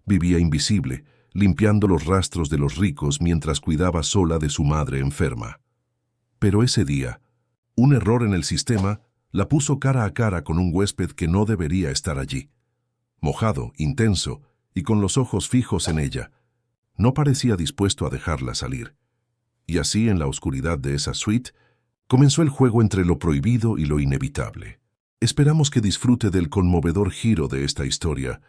Vivía invisible, limpiando los rastros de los ricos mientras cuidaba sola de su madre enferma. Pero ese día, un error en el sistema la puso cara a cara con un huésped que no debería estar allí. Mojado, intenso y con los ojos fijos en ella, no parecía dispuesto a dejarla salir. Y así, en la oscuridad de esa suite, comenzó el juego entre lo prohibido y lo inevitable. Esperamos que disfrute del conmovedor giro de esta historia.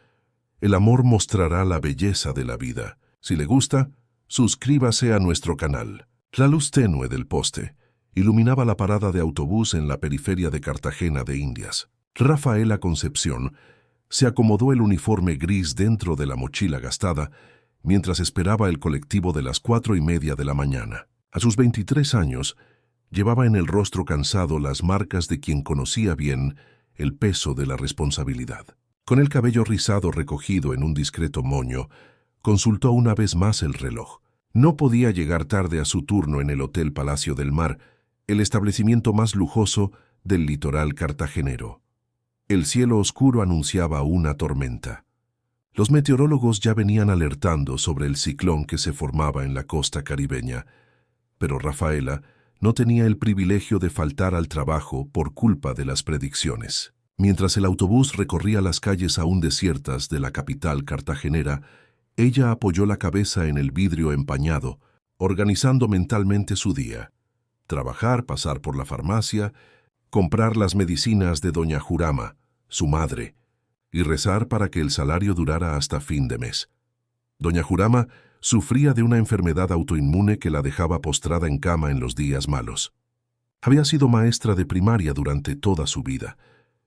El amor mostrará la belleza de la vida. Si le gusta, suscríbase a nuestro canal. La luz tenue del poste iluminaba la parada de autobús en la periferia de Cartagena de Indias. Rafaela Concepción se acomodó el uniforme gris dentro de la mochila gastada mientras esperaba el colectivo de las 4:30 de la mañana. A sus 23 años, llevaba en el rostro cansado las marcas de quien conocía bien el peso de la responsabilidad. Con el cabello rizado recogido en un discreto moño, consultó una vez más el reloj. No podía llegar tarde a su turno en el Hotel Palacio del Mar, el establecimiento más lujoso del litoral cartagenero. El cielo oscuro anunciaba una tormenta. Los meteorólogos ya venían alertando sobre el ciclón que se formaba en la costa caribeña, pero Rafaela no tenía el privilegio de faltar al trabajo por culpa de las predicciones. Mientras el autobús recorría las calles aún desiertas de la capital cartagenera, ella apoyó la cabeza en el vidrio empañado, organizando mentalmente su día. Trabajar, pasar por la farmacia, comprar las medicinas de doña Jurama, su madre, y rezar para que el salario durara hasta fin de mes. Doña Jurama sufría de una enfermedad autoinmune que la dejaba postrada en cama en los días malos. Había sido maestra de primaria durante toda su vida,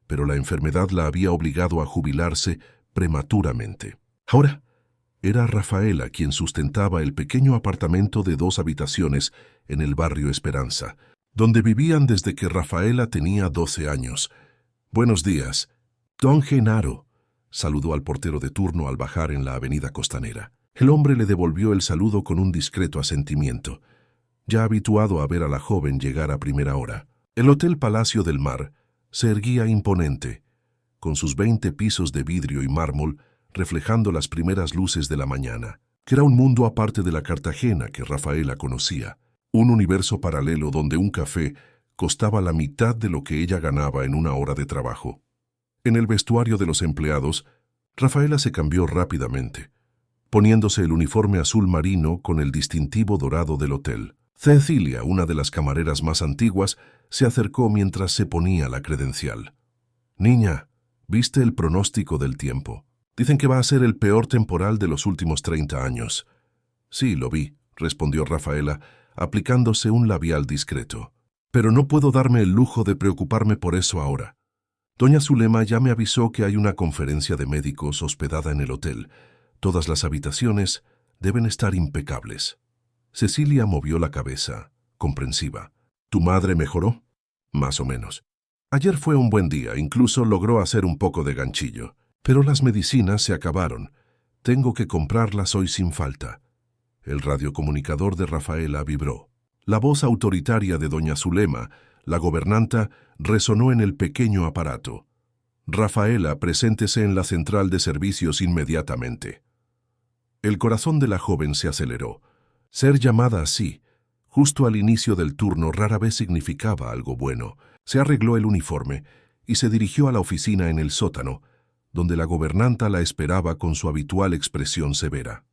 pero la enfermedad la había obligado a jubilarse prematuramente. Ahora, era Rafaela quien sustentaba el pequeño apartamento de 2 habitaciones en el barrio Esperanza, donde vivían desde que Rafaela tenía 12 años. «Buenos días, don Genaro», saludó al portero de turno al bajar en la avenida Costanera. El hombre le devolvió el saludo con un discreto asentimiento, ya habituado a ver a la joven llegar a primera hora. El Hotel Palacio del Mar se erguía imponente, con sus 20 pisos de vidrio y mármol reflejando las primeras luces de la mañana, que era un mundo aparte de la Cartagena que Rafaela conocía, un universo paralelo donde un café costaba la mitad de lo que ella ganaba en una hora de trabajo. En el vestuario de los empleados, Rafaela se cambió rápidamente, poniéndose el uniforme azul marino con el distintivo dorado del hotel. Cecilia, una de las camareras más antiguas, se acercó mientras se ponía la credencial. «Niña, ¿viste el pronóstico del tiempo? Dicen que va a ser el peor temporal de los últimos 30 años. «Sí, lo vi», respondió Rafaela, aplicándose un labial discreto. «Pero no puedo darme el lujo de preocuparme por eso ahora. Doña Zulema ya me avisó que hay una conferencia de médicos hospedada en el hotel. Todas las habitaciones deben estar impecables». Cecilia movió la cabeza, comprensiva. «¿Tu madre mejoró?» «Más o menos. Ayer fue un buen día, incluso logró hacer un poco de ganchillo. Pero las medicinas se acabaron. Tengo que comprarlas hoy sin falta». El radiocomunicador de Rafaela vibró. La voz autoritaria de doña Zulema, la gobernanta, resonó en el pequeño aparato. «Rafaela, preséntese en la central de servicios inmediatamente». El corazón de la joven se aceleró. Ser llamada así, justo al inicio del turno, rara vez significaba algo bueno. Se arregló el uniforme y se dirigió a la oficina en el sótano, donde la gobernanta la esperaba con su habitual expresión severa.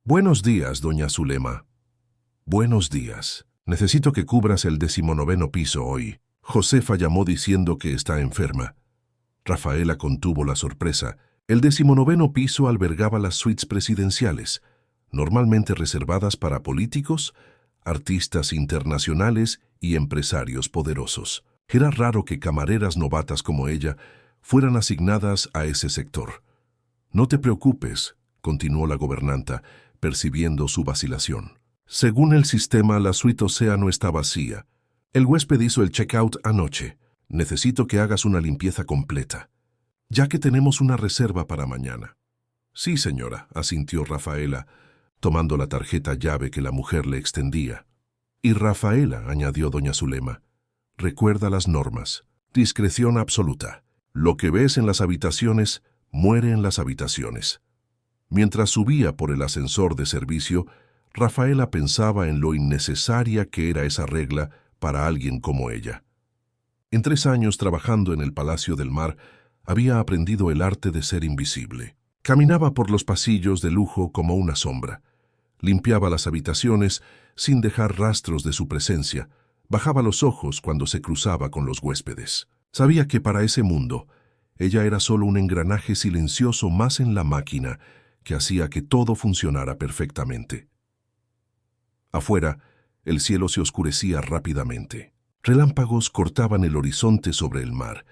«Buenos días, doña Zulema». «Buenos días. Necesito que cubras el 19º piso hoy». Josefa llamó diciendo que está enferma. Rafaela contuvo la sorpresa. El 19º piso albergaba las suites presidenciales, normalmente reservadas para políticos, artistas internacionales y empresarios poderosos. Era raro que camareras novatas como ella fueran asignadas a ese sector. «No te preocupes», continuó la gobernanta, percibiendo su vacilación. «Según el sistema, la suite Océano está vacía. El huésped hizo el check-out anoche. Necesito que hagas una limpieza completa, ya que tenemos una reserva para mañana». «Sí, señora», asintió Rafaela, tomando la tarjeta llave que la mujer le extendía. «Y Rafaela», añadió doña Zulema, «recuerda las normas. Discreción absoluta. Lo que ves en las habitaciones, muere en las habitaciones». Mientras subía por el ascensor de servicio, Rafaela pensaba en lo innecesaria que era esa regla para alguien como ella. En 3 años trabajando en el Palacio del Mar, había aprendido el arte de ser invisible. Caminaba por los pasillos de lujo como una sombra. Limpiaba las habitaciones sin dejar rastros de su presencia. Bajaba los ojos cuando se cruzaba con los huéspedes. Sabía que para ese mundo, ella era solo un engranaje silencioso más en la máquina que hacía que todo funcionara perfectamente. Afuera, el cielo se oscurecía rápidamente. Relámpagos cortaban el horizonte sobre el mar,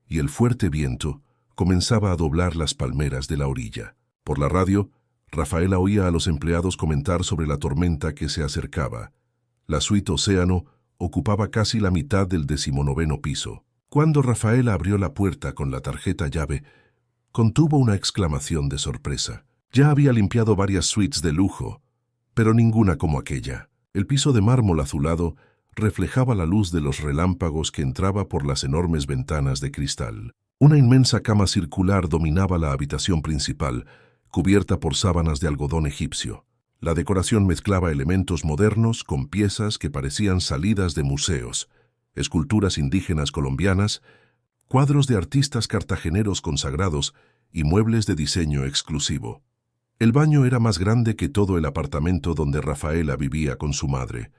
y el fuerte viento comenzaba a doblar las palmeras de la orilla. Por la radio, Rafaela oía a los empleados comentar sobre la tormenta que se acercaba. La suite Océano ocupaba casi la mitad del 19º piso. Cuando Rafaela abrió la puerta con la tarjeta llave, contuvo una exclamación de sorpresa. Ya había limpiado varias suites de lujo, pero ninguna como aquella. El piso de mármol azulado reflejaba la luz de los relámpagos que entraba por las enormes ventanas de cristal. Una inmensa cama circular dominaba la habitación principal, cubierta por sábanas de algodón egipcio. La decoración mezclaba elementos modernos con piezas que parecían salidas de museos, esculturas indígenas colombianas, cuadros de artistas cartageneros consagrados y muebles de diseño exclusivo. El baño era más grande que todo el apartamento donde Rafaela vivía con su madre.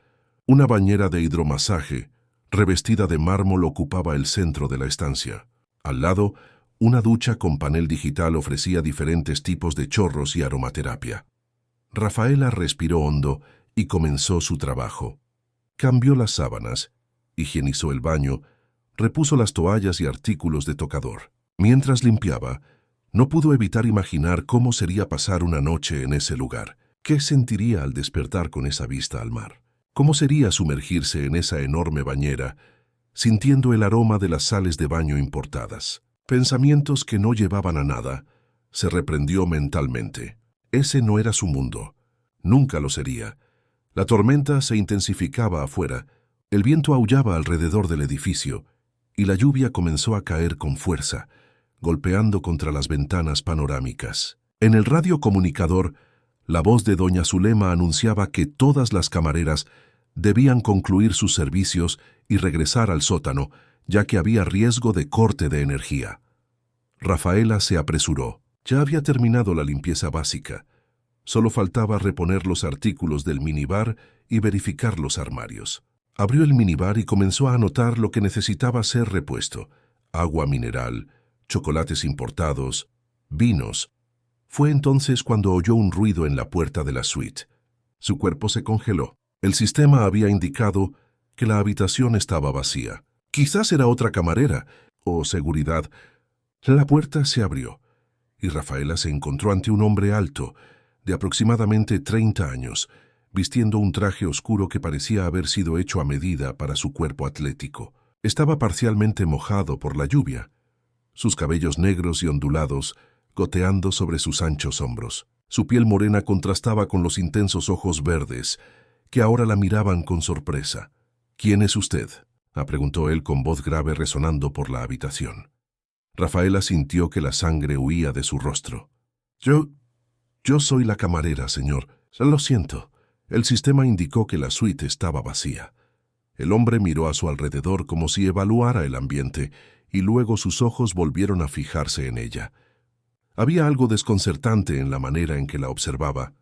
Una bañera de hidromasaje, revestida de mármol, ocupaba el centro de la estancia. Al lado, una ducha con panel digital ofrecía diferentes tipos de chorros y aromaterapia. Rafaela respiró hondo y comenzó su trabajo. Cambió las sábanas, higienizó el baño, repuso las toallas y artículos de tocador. Mientras limpiaba, no pudo evitar imaginar cómo sería pasar una noche en ese lugar. ¿Qué sentiría al despertar con esa vista al mar? ¿Cómo sería sumergirse en esa enorme bañera, sintiendo el aroma de las sales de baño importadas? Pensamientos que no llevaban a nada. Se reprendió mentalmente. Ese no era su mundo. Nunca lo sería. La tormenta se intensificaba afuera, el viento aullaba alrededor del edificio, y la lluvia comenzó a caer con fuerza, golpeando contra las ventanas panorámicas. En el radiocomunicador, la voz de doña Zulema anunciaba que todas las camareras debían concluir sus servicios y regresar al sótano, ya que había riesgo de corte de energía. Rafaela se apresuró. Ya había terminado la limpieza básica. Solo faltaba reponer los artículos del minibar y verificar los armarios. Abrió el minibar y comenzó a anotar lo que necesitaba ser repuesto: agua mineral, chocolates importados, vinos. Fue entonces cuando oyó un ruido en la puerta de la suite. Su cuerpo se congeló. El sistema había indicado que la habitación estaba vacía. Quizás era otra camarera o seguridad. La puerta se abrió y Rafaela se encontró ante un hombre alto, de aproximadamente 30 años, vistiendo un traje oscuro que parecía haber sido hecho a medida para su cuerpo atlético. Estaba parcialmente mojado por la lluvia, sus cabellos negros y ondulados goteando sobre sus anchos hombros. Su piel morena contrastaba con los intensos ojos verdes, que ahora la miraban con sorpresa. «¿Quién es usted?», preguntó él con voz grave resonando por la habitación. Rafaela sintió que la sangre huía de su rostro. Yo soy la camarera, señor. Lo siento». El sistema indicó que la suite estaba vacía. El hombre miró a su alrededor como si evaluara el ambiente, y luego sus ojos volvieron a fijarse en ella. Había algo desconcertante en la manera en que la observaba,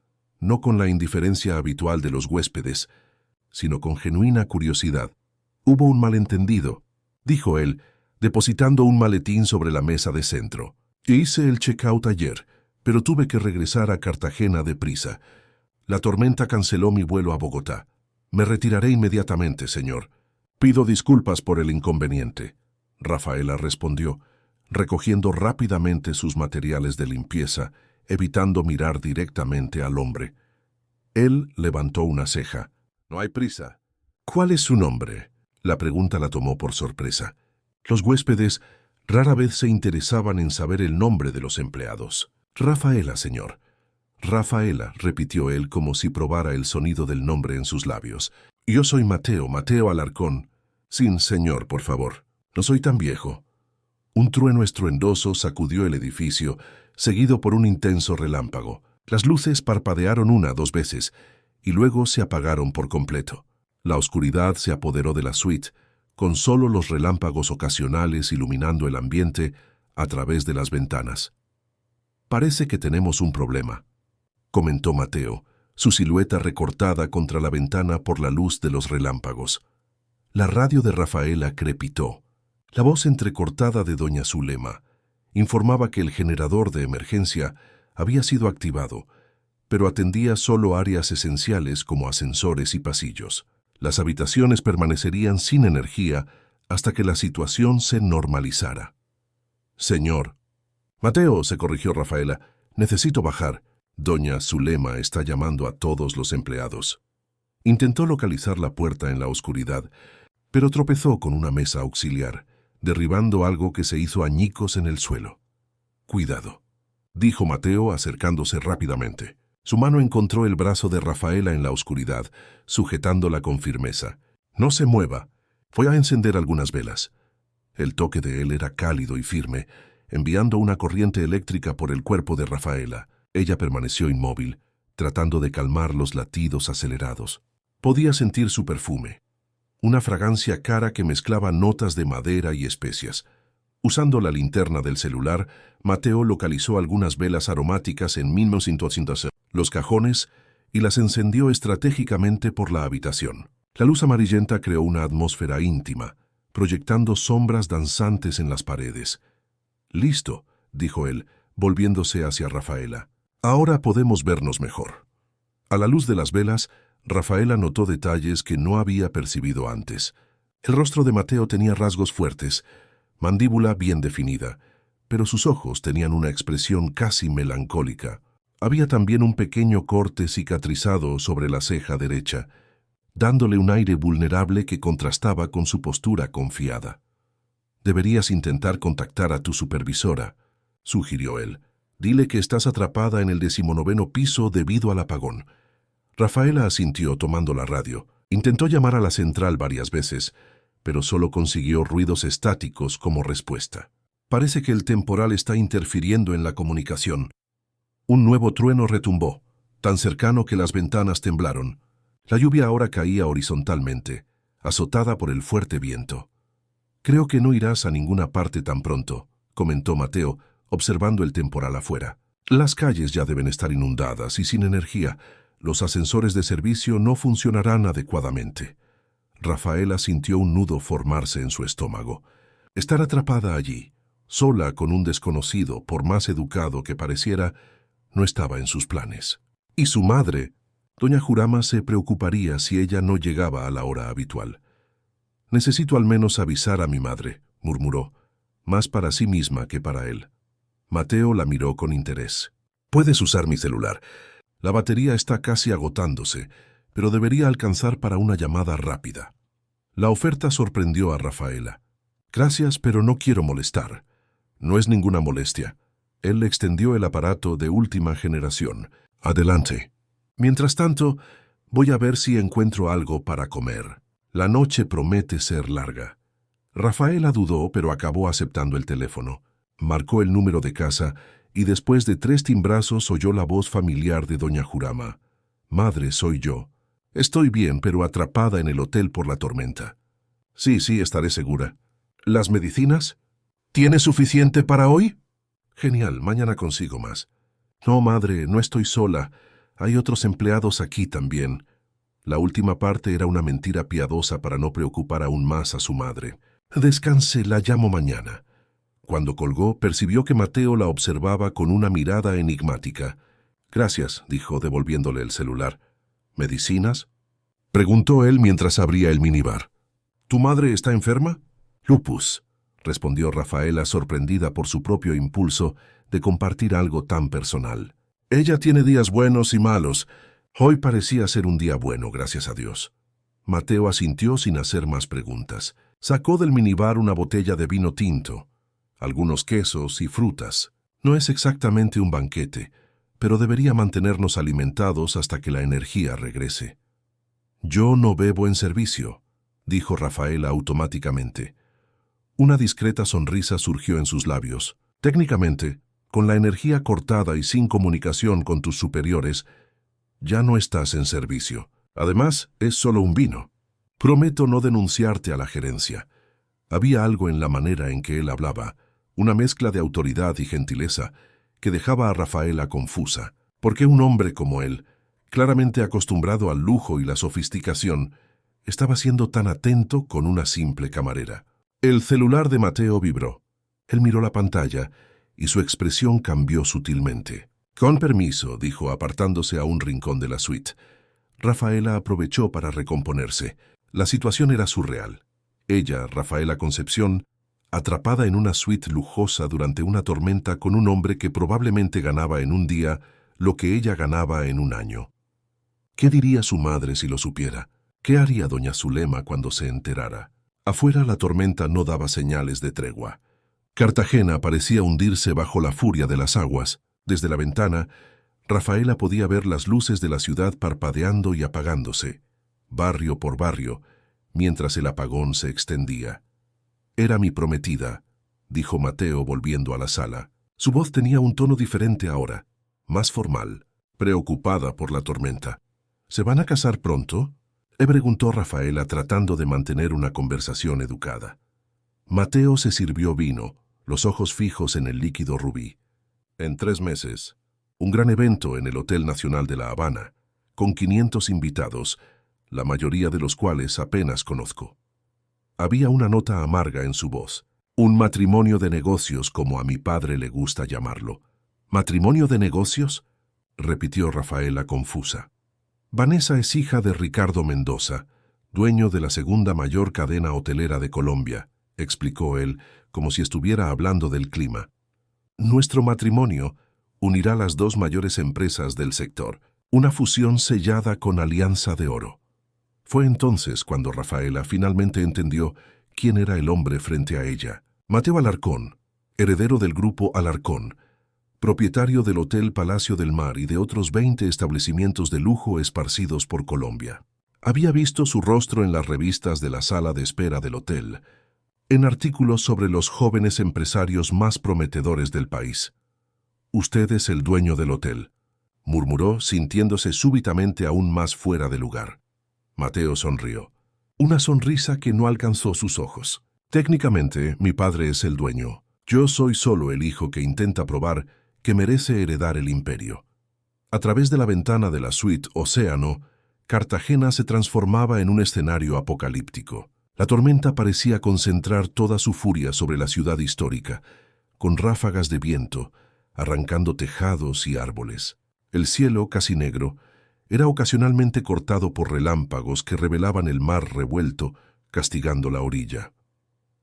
no con la indiferencia habitual de los huéspedes, sino con genuina curiosidad. «Hubo un malentendido», dijo él, depositando un maletín sobre la mesa de centro. «Hice el check-out ayer, pero tuve que regresar a Cartagena deprisa. La tormenta canceló mi vuelo a Bogotá. Me retiraré inmediatamente, señor. Pido disculpas por el inconveniente», Rafaela respondió, recogiendo rápidamente sus materiales de limpieza, evitando mirar directamente al hombre. Él levantó una ceja. «No hay prisa». «¿Cuál es su nombre?». La pregunta la tomó por sorpresa. Los huéspedes rara vez se interesaban en saber el nombre de los empleados. «Rafaela, señor». «Rafaela», repitió él como si probara el sonido del nombre en sus labios. «Yo soy Mateo Alarcón». «Sin señor, por favor. No soy tan viejo». Un trueno estruendoso sacudió el edificio, seguido por un intenso relámpago. Las luces parpadearon 1 o 2 veces y luego se apagaron por completo. La oscuridad se apoderó de la suite, con solo los relámpagos ocasionales iluminando el ambiente a través de las ventanas. «Parece que tenemos un problema», comentó Mateo, su silueta recortada contra la ventana por la luz de los relámpagos. La radio de Rafaela crepitó. La voz entrecortada de doña Zulema informaba que el generador de emergencia había sido activado, pero atendía solo áreas esenciales como ascensores y pasillos. Las habitaciones permanecerían sin energía hasta que la situación se normalizara. «Señor». «Mateo», se corrigió Rafaela, «necesito bajar. Doña Zulema está llamando a todos los empleados». Intentó localizar la puerta en la oscuridad, pero tropezó con una mesa auxiliar, derribando algo que se hizo añicos en el suelo. «Cuidado», dijo Mateo acercándose rápidamente. Su mano encontró el brazo de Rafaela en la oscuridad, sujetándola con firmeza. «No se mueva. Voy a encender algunas velas». El toque de él era cálido y firme, enviando una corriente eléctrica por el cuerpo de Rafaela. Ella permaneció inmóvil, tratando de calmar los latidos acelerados. Podía sentir su perfume, una fragancia cara que mezclaba notas de madera y especias. Usando la linterna del celular, Mateo localizó algunas velas aromáticas en 1900 los cajones y las encendió estratégicamente por la habitación. La luz amarillenta creó una atmósfera íntima, proyectando sombras danzantes en las paredes. «Listo», dijo él, volviéndose hacia Rafaela. «Ahora podemos vernos mejor». A la luz de las velas, Rafaela notó detalles que no había percibido antes. El rostro de Mateo tenía rasgos fuertes, mandíbula bien definida, pero sus ojos tenían una expresión casi melancólica. Había también un pequeño corte cicatrizado sobre la ceja derecha, dándole un aire vulnerable que contrastaba con su postura confiada. «Deberías intentar contactar a tu supervisora», sugirió él. «Dile que estás atrapada en el 19º piso debido al apagón». Rafaela asintió tomando la radio. Intentó llamar a la central varias veces, pero solo consiguió ruidos estáticos como respuesta. «Parece que el temporal está interfiriendo en la comunicación». Un nuevo trueno retumbó, tan cercano que las ventanas temblaron. La lluvia ahora caía horizontalmente, azotada por el fuerte viento. «Creo que no irás a ninguna parte tan pronto», comentó Mateo, observando el temporal afuera. «Las calles ya deben estar inundadas y sin energía. Los ascensores de servicio no funcionarán adecuadamente». Rafaela sintió un nudo formarse en su estómago. Estar atrapada allí, sola con un desconocido, por más educado que pareciera, no estaba en sus planes. Y su madre, doña Jurama, se preocuparía si ella no llegaba a la hora habitual. «Necesito al menos avisar a mi madre», murmuró, más para sí misma que para él. Mateo la miró con interés. «Puedes usar mi celular. La batería está casi agotándose, pero debería alcanzar para una llamada rápida». La oferta sorprendió a Rafaela. «Gracias, pero no quiero molestar». «No es ninguna molestia». Él le extendió el aparato de última generación. «Adelante. Mientras tanto, voy a ver si encuentro algo para comer. La noche promete ser larga». Rafaela dudó, pero acabó aceptando el teléfono. Marcó el número de casa y después de 3 timbrazos oyó la voz familiar de doña Jurama. «Madre, soy yo. Estoy bien, pero atrapada en el hotel por la tormenta». Sí, estaré segura». «¿Las medicinas? ¿Tienes suficiente para hoy?» «Genial, mañana consigo más». «No, madre, no estoy sola. Hay otros empleados aquí también». La última parte era una mentira piadosa para no preocupar aún más a su madre. «Descanse, la llamo mañana». Cuando colgó, percibió que Mateo la observaba con una mirada enigmática. «Gracias», dijo, devolviéndole el celular. «¿Medicinas?», preguntó él mientras abría el minibar. «¿Tu madre está enferma?» «Lupus», respondió Rafaela, sorprendida por su propio impulso de compartir algo tan personal. «Ella tiene días buenos y malos. Hoy parecía ser un día bueno, gracias a Dios». Mateo asintió sin hacer más preguntas. Sacó del minibar una botella de vino tinto, algunos quesos y frutas. No es exactamente un banquete, pero debería mantenernos alimentados hasta que la energía regrese. «Yo no bebo en servicio», dijo Rafaela automáticamente. Una discreta sonrisa surgió en sus labios. «Técnicamente, Con la energía cortada y sin comunicación con tus superiores, ya no estás en servicio. Además, es solo un vino. Prometo no denunciarte a la gerencia. Había algo en la manera en que él hablaba, una mezcla de autoridad y gentileza, que dejaba a Rafaela confusa. ¿Por qué un hombre como él, claramente acostumbrado al lujo y la sofisticación, estaba siendo tan atento con una simple camarera? El celular de Mateo vibró. Él miró la pantalla y su expresión cambió sutilmente. «Con permiso», dijo apartándose a un rincón de la suite. Rafaela aprovechó para recomponerse. La situación era surreal. Ella, Rafaela Concepción, atrapada en una suite lujosa durante una tormenta con un hombre que probablemente ganaba en un día lo que ella ganaba en un año. ¿Qué diría su madre si lo supiera? ¿Qué haría doña Zulema cuando se enterara? Afuera la tormenta no daba señales de tregua. Cartagena parecía hundirse bajo la furia de las aguas. Desde la ventana, Rafaela podía ver las luces de la ciudad parpadeando y apagándose, barrio por barrio, mientras el apagón se extendía. «Era mi prometida», dijo Mateo volviendo a la sala. Su voz tenía un tono diferente ahora, más formal, preocupada por la tormenta. «¿Se van a casar pronto?», le preguntó Rafaela tratando de mantener una conversación educada. Mateo se sirvió vino, los ojos fijos en el líquido rubí. «En 3 meses. Un gran evento en el Hotel Nacional de La Habana, con 500 invitados, la mayoría de los cuales apenas conozco». Había una nota amarga en su voz. «Un matrimonio de negocios, como a mi padre le gusta llamarlo». «¿Matrimonio de negocios?», repitió Rafaela confusa. «Vanessa es hija de Ricardo Mendoza, dueño de la segunda mayor cadena hotelera de Colombia», explicó él, como si estuviera hablando del clima. «Nuestro matrimonio unirá las 2 mayores empresas del sector, una fusión sellada con alianza de oro». Fue entonces cuando Rafaela finalmente entendió quién era el hombre frente a ella. Mateo Alarcón, heredero del grupo Alarcón, propietario del Hotel Palacio del Mar y de otros 20 establecimientos de lujo esparcidos por Colombia. Había visto su rostro en las revistas de la sala de espera del hotel, en artículos sobre los jóvenes empresarios más prometedores del país. «Usted es el dueño del hotel», murmuró, sintiéndose súbitamente aún más fuera de lugar. Mateo sonrió. Una sonrisa que no alcanzó sus ojos. «Técnicamente, mi padre es el dueño. Yo soy solo el hijo que intenta probar que merece heredar el imperio». A través de la ventana de la suite Océano, Cartagena se transformaba en un escenario apocalíptico. La tormenta parecía concentrar toda su furia sobre la ciudad histórica, con ráfagas de viento, arrancando tejados y árboles. El cielo, casi negro, era ocasionalmente cortado por relámpagos que revelaban el mar revuelto, castigando la orilla.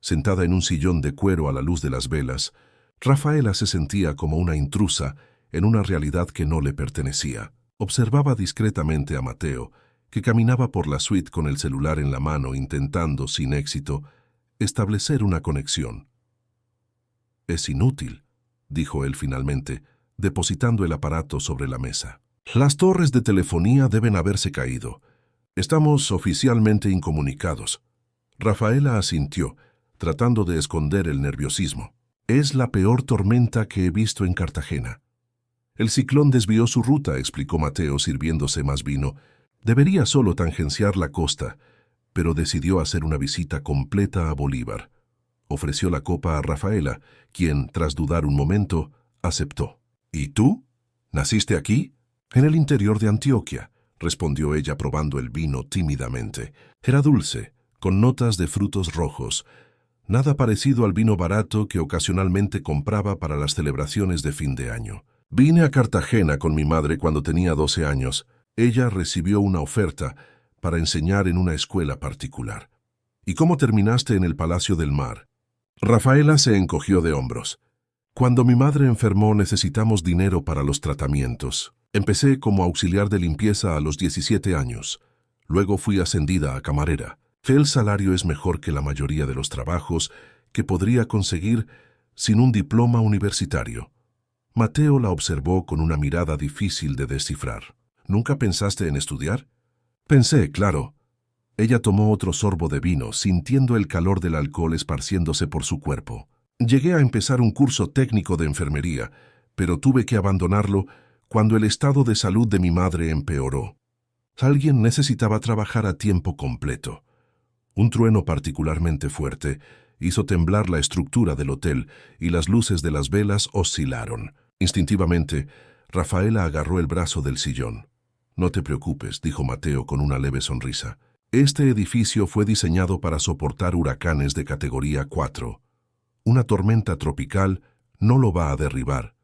Sentada en un sillón de cuero a la luz de las velas, Rafaela se sentía como una intrusa en una realidad que no le pertenecía. Observaba discretamente a Mateo, que caminaba por la suite con el celular en la mano intentando, sin éxito, establecer una conexión. «Es inútil», dijo él finalmente, depositando el aparato sobre la mesa. «Las torres de telefonía deben haberse caído. Estamos oficialmente incomunicados». Rafaela asintió, tratando de esconder el nerviosismo. «Es la peor tormenta que he visto en Cartagena». «El ciclón desvió su ruta», explicó Mateo sirviéndose más vino. «Debería solo tangenciar la costa, pero decidió hacer una visita completa a Bolívar». Ofreció la copa a Rafaela, quien, tras dudar un momento, aceptó. «¿Y tú? ¿Naciste aquí?» «En el interior de Antioquia», respondió ella probando el vino tímidamente. Era dulce, con notas de frutos rojos, nada parecido al vino barato que ocasionalmente compraba para las celebraciones de fin de año. «Vine a Cartagena con mi madre cuando tenía 12 años. Ella recibió una oferta para enseñar en una escuela particular». «¿Y cómo terminaste en el Palacio del Mar?» Rafaela se encogió de hombros. «Cuando mi madre enfermó necesitamos dinero para los tratamientos. Empecé como auxiliar de limpieza a los 17 años. Luego fui ascendida a camarera. El salario es mejor que la mayoría de los trabajos que podría conseguir sin un diploma universitario». Mateo la observó con una mirada difícil de descifrar. «¿Nunca pensaste en estudiar?» «Pensé, claro». Ella tomó otro sorbo de vino, sintiendo el calor del alcohol esparciéndose por su cuerpo. «Llegué a empezar un curso técnico de enfermería, pero tuve que abandonarlo cuando el estado de salud de mi madre empeoró. Alguien necesitaba trabajar a tiempo completo. Un trueno particularmente fuerte hizo temblar la estructura del hotel y las luces de las velas oscilaron. Instintivamente, Rafaela agarró el brazo del sillón. «No te preocupes», dijo Mateo con una leve sonrisa. «Este edificio fue diseñado para soportar huracanes de categoría 4. Una tormenta tropical no lo va a derribar».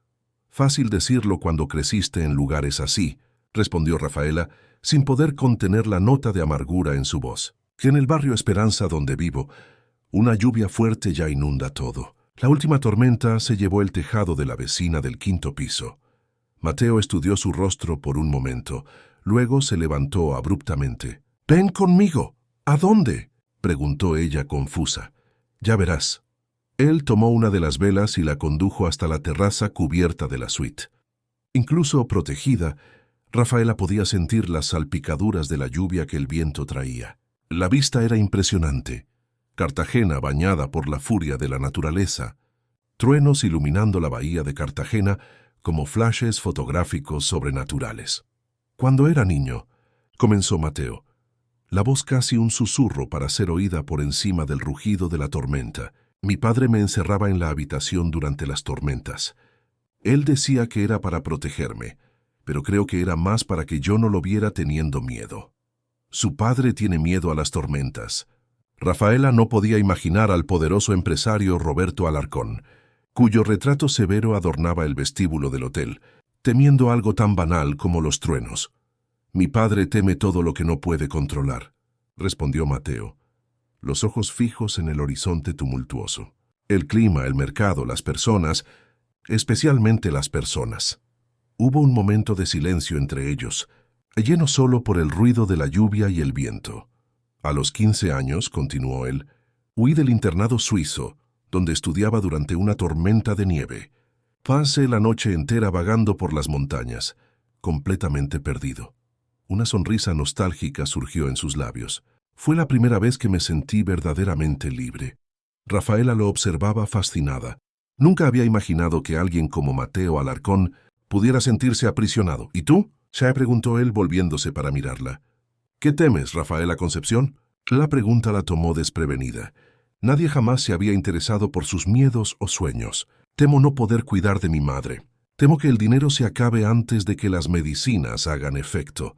«Fácil decirlo cuando creciste en lugares así», respondió Rafaela, sin poder contener la nota de amargura en su voz. «Que en el barrio Esperanza donde vivo, una lluvia fuerte ya inunda todo. La última tormenta se llevó el tejado de la vecina del 5º piso». Mateo estudió su rostro por un momento. Luego se levantó abruptamente. «Ven conmigo». «¿A dónde?», preguntó ella confusa. «Ya verás». Él tomó una de las velas y la condujo hasta la terraza cubierta de la suite. Incluso protegida, Rafaela podía sentir las salpicaduras de la lluvia que el viento traía. La vista era impresionante. Cartagena bañada por la furia de la naturaleza. Truenos iluminando la bahía de Cartagena como flashes fotográficos sobrenaturales. «Cuando era niño», comenzó Mateo, la voz casi un susurro para ser oída por encima del rugido de la tormenta. «Mi padre me encerraba en la habitación durante las tormentas. Él decía que era para protegerme, pero creo que era más para que yo no lo viera teniendo miedo. Su padre tiene miedo a las tormentas». Rafaela no podía imaginar al poderoso empresario Roberto Alarcón, cuyo retrato severo adornaba el vestíbulo del hotel, temiendo algo tan banal como los truenos. «Mi padre teme todo lo que no puede controlar», respondió Mateo, los ojos fijos en el horizonte tumultuoso. «El clima, el mercado, las personas, especialmente las personas». Hubo un momento de silencio entre ellos, lleno solo por el ruido de la lluvia y el viento. «A los 15 años», continuó él, «huí del internado suizo, donde estudiaba durante una tormenta de nieve. Pasé la noche entera vagando por las montañas, completamente perdido». Una sonrisa nostálgica surgió en sus labios. «Fue la primera vez que me sentí verdaderamente libre». Rafaela lo observaba fascinada. Nunca había imaginado que alguien como Mateo Alarcón pudiera sentirse aprisionado. «¿Y tú?», se preguntó él volviéndose para mirarla. «¿Qué temes, Rafaela Concepción?». La pregunta la tomó desprevenida. Nadie jamás se había interesado por sus miedos o sueños. «Temo no poder cuidar de mi madre. Temo que el dinero se acabe antes de que las medicinas hagan efecto.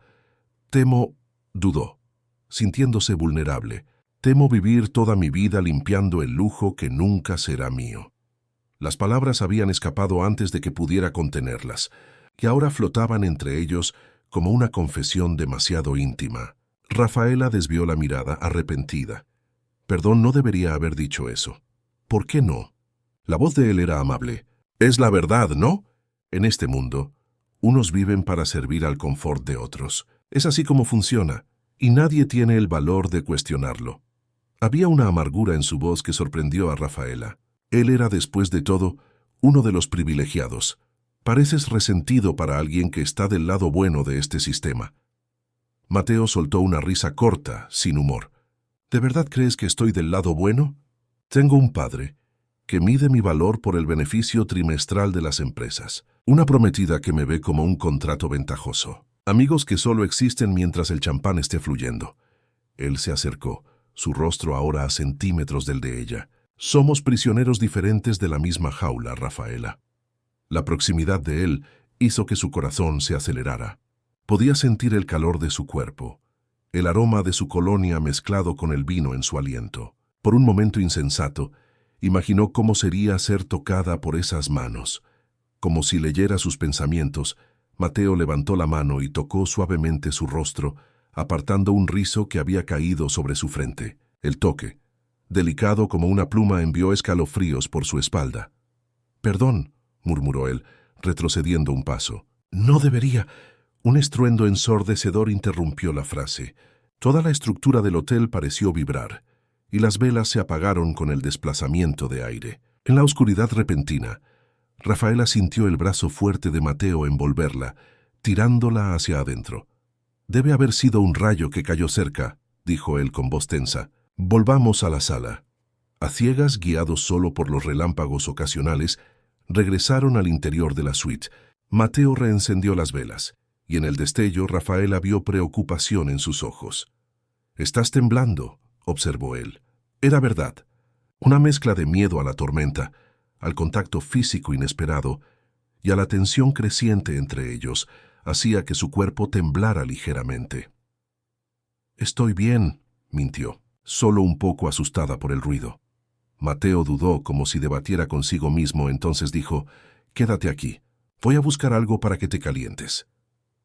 Temo», dudó, sintiéndose vulnerable. «Temo vivir toda mi vida limpiando el lujo que nunca será mío». Las palabras habían escapado antes de que pudiera contenerlas, y ahora flotaban entre ellos como una confesión demasiado íntima. Rafaela desvió la mirada arrepentida. «Perdón, no debería haber dicho eso». «¿Por qué no?». La voz de él era amable. «Es la verdad, ¿no? En este mundo, unos viven para servir al confort de otros. Es así como funciona, y nadie tiene el valor de cuestionarlo». Había una amargura en su voz que sorprendió a Rafaela. Él era, después de todo, uno de los privilegiados. «Pareces resentido para alguien que está del lado bueno de este sistema». Mateo soltó una risa corta, sin humor. «¿De verdad crees que estoy del lado bueno? Tengo un padre que mide mi valor por el beneficio trimestral de las empresas. Una prometida que me ve como un contrato ventajoso. Amigos que solo existen mientras el champán esté fluyendo». Él se acercó, su rostro ahora a centímetros del de ella. «Somos prisioneros diferentes de la misma jaula, Rafaela». La proximidad de él hizo que su corazón se acelerara. Podía sentir el calor de su cuerpo, el aroma de su colonia mezclado con el vino en su aliento. Por un momento insensato, imaginó cómo sería ser tocada por esas manos. Como si leyera sus pensamientos, Mateo levantó la mano y tocó suavemente su rostro, apartando un rizo que había caído sobre su frente. El toque, delicado como una pluma, envió escalofríos por su espalda. «Perdón», murmuró él, retrocediendo un paso. «No debería». Un estruendo ensordecedor interrumpió la frase. Toda la estructura del hotel pareció vibrar, y las velas se apagaron con el desplazamiento de aire. En la oscuridad repentina, Rafaela sintió el brazo fuerte de Mateo envolverla, tirándola hacia adentro. «Debe haber sido un rayo que cayó cerca», dijo él con voz tensa. «Volvamos a la sala». A ciegas, guiados solo por los relámpagos ocasionales, Regresaron al interior de la suite. Mateo reencendió las velas, y en el destello Rafaela vio preocupación en sus ojos. «Estás temblando», observó él. Era verdad. Una mezcla de miedo a la tormenta, al contacto físico inesperado y a la tensión creciente entre ellos, hacía que su cuerpo temblara ligeramente. «Estoy bien», mintió, solo un poco asustada por el ruido. Mateo dudó, como si debatiera consigo mismo, entonces dijo: «Quédate aquí. Voy a buscar algo para que te calientes».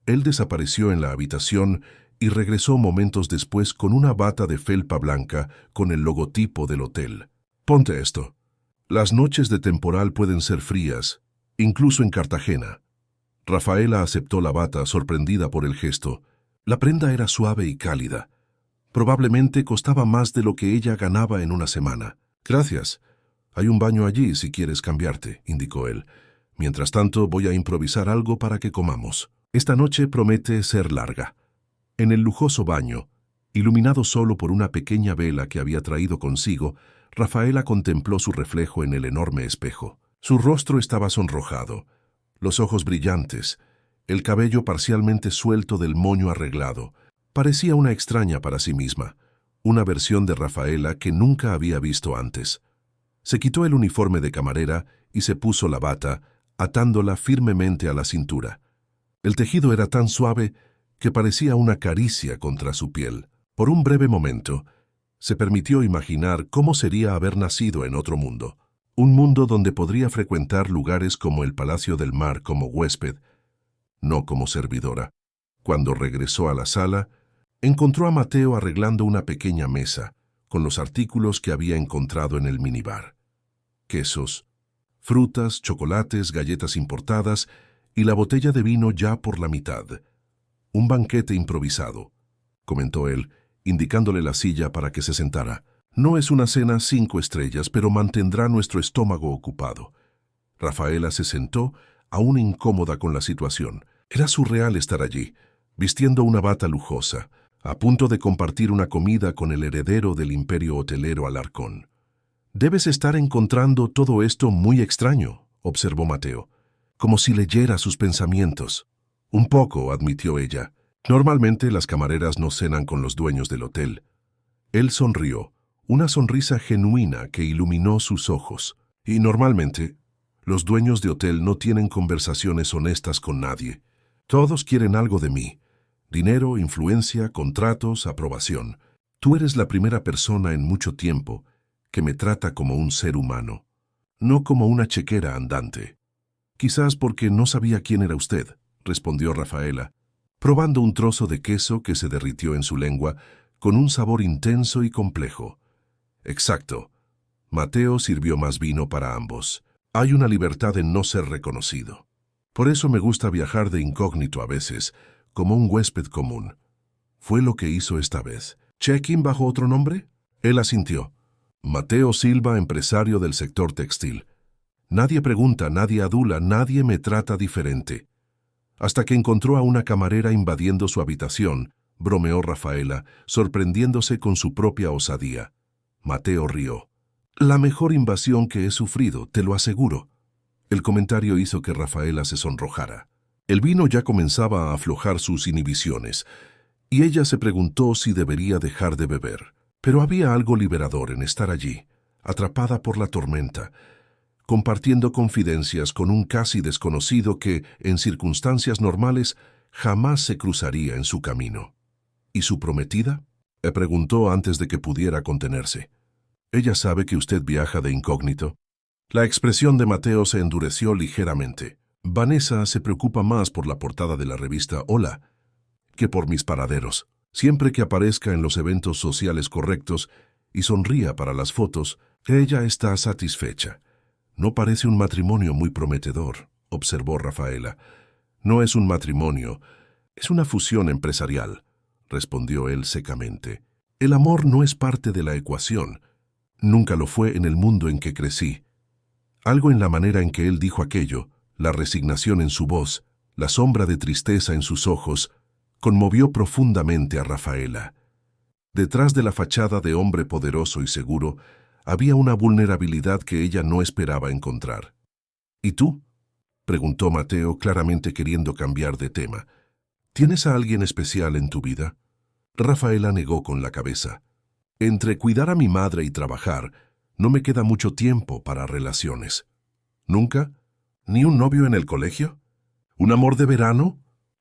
Él desapareció en la habitación y regresó momentos después con una bata de felpa blanca con el logotipo del hotel. «Ponte esto. Las noches de temporal pueden ser frías, incluso en Cartagena». Rafaela aceptó la bata, sorprendida por el gesto. La prenda era suave y cálida. Probablemente costaba más de lo que ella ganaba en una semana. «Gracias. Hay un baño allí si quieres cambiarte», indicó él. «Mientras tanto, voy a improvisar algo para que comamos. Esta noche promete ser larga». En el lujoso baño, iluminado solo por una pequeña vela que había traído consigo, Rafaela contempló su reflejo en el enorme espejo. Su rostro estaba sonrojado, los ojos brillantes, el cabello parcialmente suelto del moño arreglado. Parecía una extraña para sí misma, una versión de Rafaela que nunca había visto antes. Se quitó el uniforme de camarera y se puso la bata, atándola firmemente a la cintura. El tejido era tan suave que parecía una caricia contra su piel. Por un breve momento, se permitió imaginar cómo sería haber nacido en otro mundo. Un mundo donde podría frecuentar lugares como el Palacio del Mar como huésped, no como servidora. Cuando regresó a la sala, encontró a Mateo arreglando una pequeña mesa con los artículos que había encontrado en el minibar. Quesos, frutas, chocolates, galletas importadas y la botella de vino ya por la mitad. «Un banquete improvisado», comentó él, indicándole la silla para que se sentara. «No es una cena 5 estrellas, pero mantendrá nuestro estómago ocupado». Rafaela se sentó, aún incómoda con la situación. Era surreal estar allí, vistiendo una bata lujosa, a punto de compartir una comida con el heredero del imperio hotelero Alarcón. «Debes estar encontrando todo esto muy extraño», observó Mateo, como si leyera sus pensamientos. «Un poco», admitió ella. «Normalmente las camareras no cenan con los dueños del hotel». Él sonrió, una sonrisa genuina que iluminó sus ojos. «Y normalmente, los dueños de hotel no tienen conversaciones honestas con nadie. Todos quieren algo de mí. Dinero, influencia, contratos, aprobación. Tú eres la primera persona en mucho tiempo que me trata como un ser humano, no como una chequera andante». «Quizás porque no sabía quién era usted», respondió Rafaela, probando un trozo de queso que se derritió en su lengua con un sabor intenso y complejo. «Exacto». Mateo sirvió más vino para ambos. «Hay una libertad en no ser reconocido. Por eso me gusta viajar de incógnito a veces, como un huésped común». Fue lo que hizo esta vez. «¿Check-in bajo otro nombre?» Él asintió. «Mateo Silva, empresario del sector textil. Nadie pregunta, nadie adula, nadie me trata diferente». Hasta que encontró a una camarera invadiendo su habitación, bromeó Rafaela, sorprendiéndose con su propia osadía. Mateo rió. «La mejor invasión que he sufrido, te lo aseguro». El comentario hizo que Rafaela se sonrojara. El vino ya comenzaba a aflojar sus inhibiciones, y ella se preguntó si debería dejar de beber. Pero había algo liberador en estar allí, atrapada por la tormenta, compartiendo confidencias con un casi desconocido que, en circunstancias normales, jamás se cruzaría en su camino. «¿Y su prometida?», le preguntó antes de que pudiera contenerse. «¿Ella sabe que usted viaja de incógnito?». La expresión de Mateo se endureció ligeramente. «Vanessa se preocupa más por la portada de la revista Hola que por mis paraderos. Siempre que aparezca en los eventos sociales correctos y sonría para las fotos, ella está satisfecha». «No parece un matrimonio muy prometedor», observó Rafaela. «No es un matrimonio, es una fusión empresarial», respondió él secamente. «El amor no es parte de la ecuación. Nunca lo fue en el mundo en que crecí». Algo en la manera en que él dijo aquello, la resignación en su voz, la sombra de tristeza en sus ojos, conmovió profundamente a Rafaela. Detrás de la fachada de hombre poderoso y seguro, había una vulnerabilidad que ella no esperaba encontrar. ¿Y tú? Preguntó Mateo, claramente queriendo cambiar de tema. ¿Tienes a alguien especial en tu vida? Rafaela negó con la cabeza. Entre cuidar a mi madre y trabajar, no me queda mucho tiempo para relaciones. ¿Nunca? ¿Ni un novio en el colegio? ¿Un amor de verano?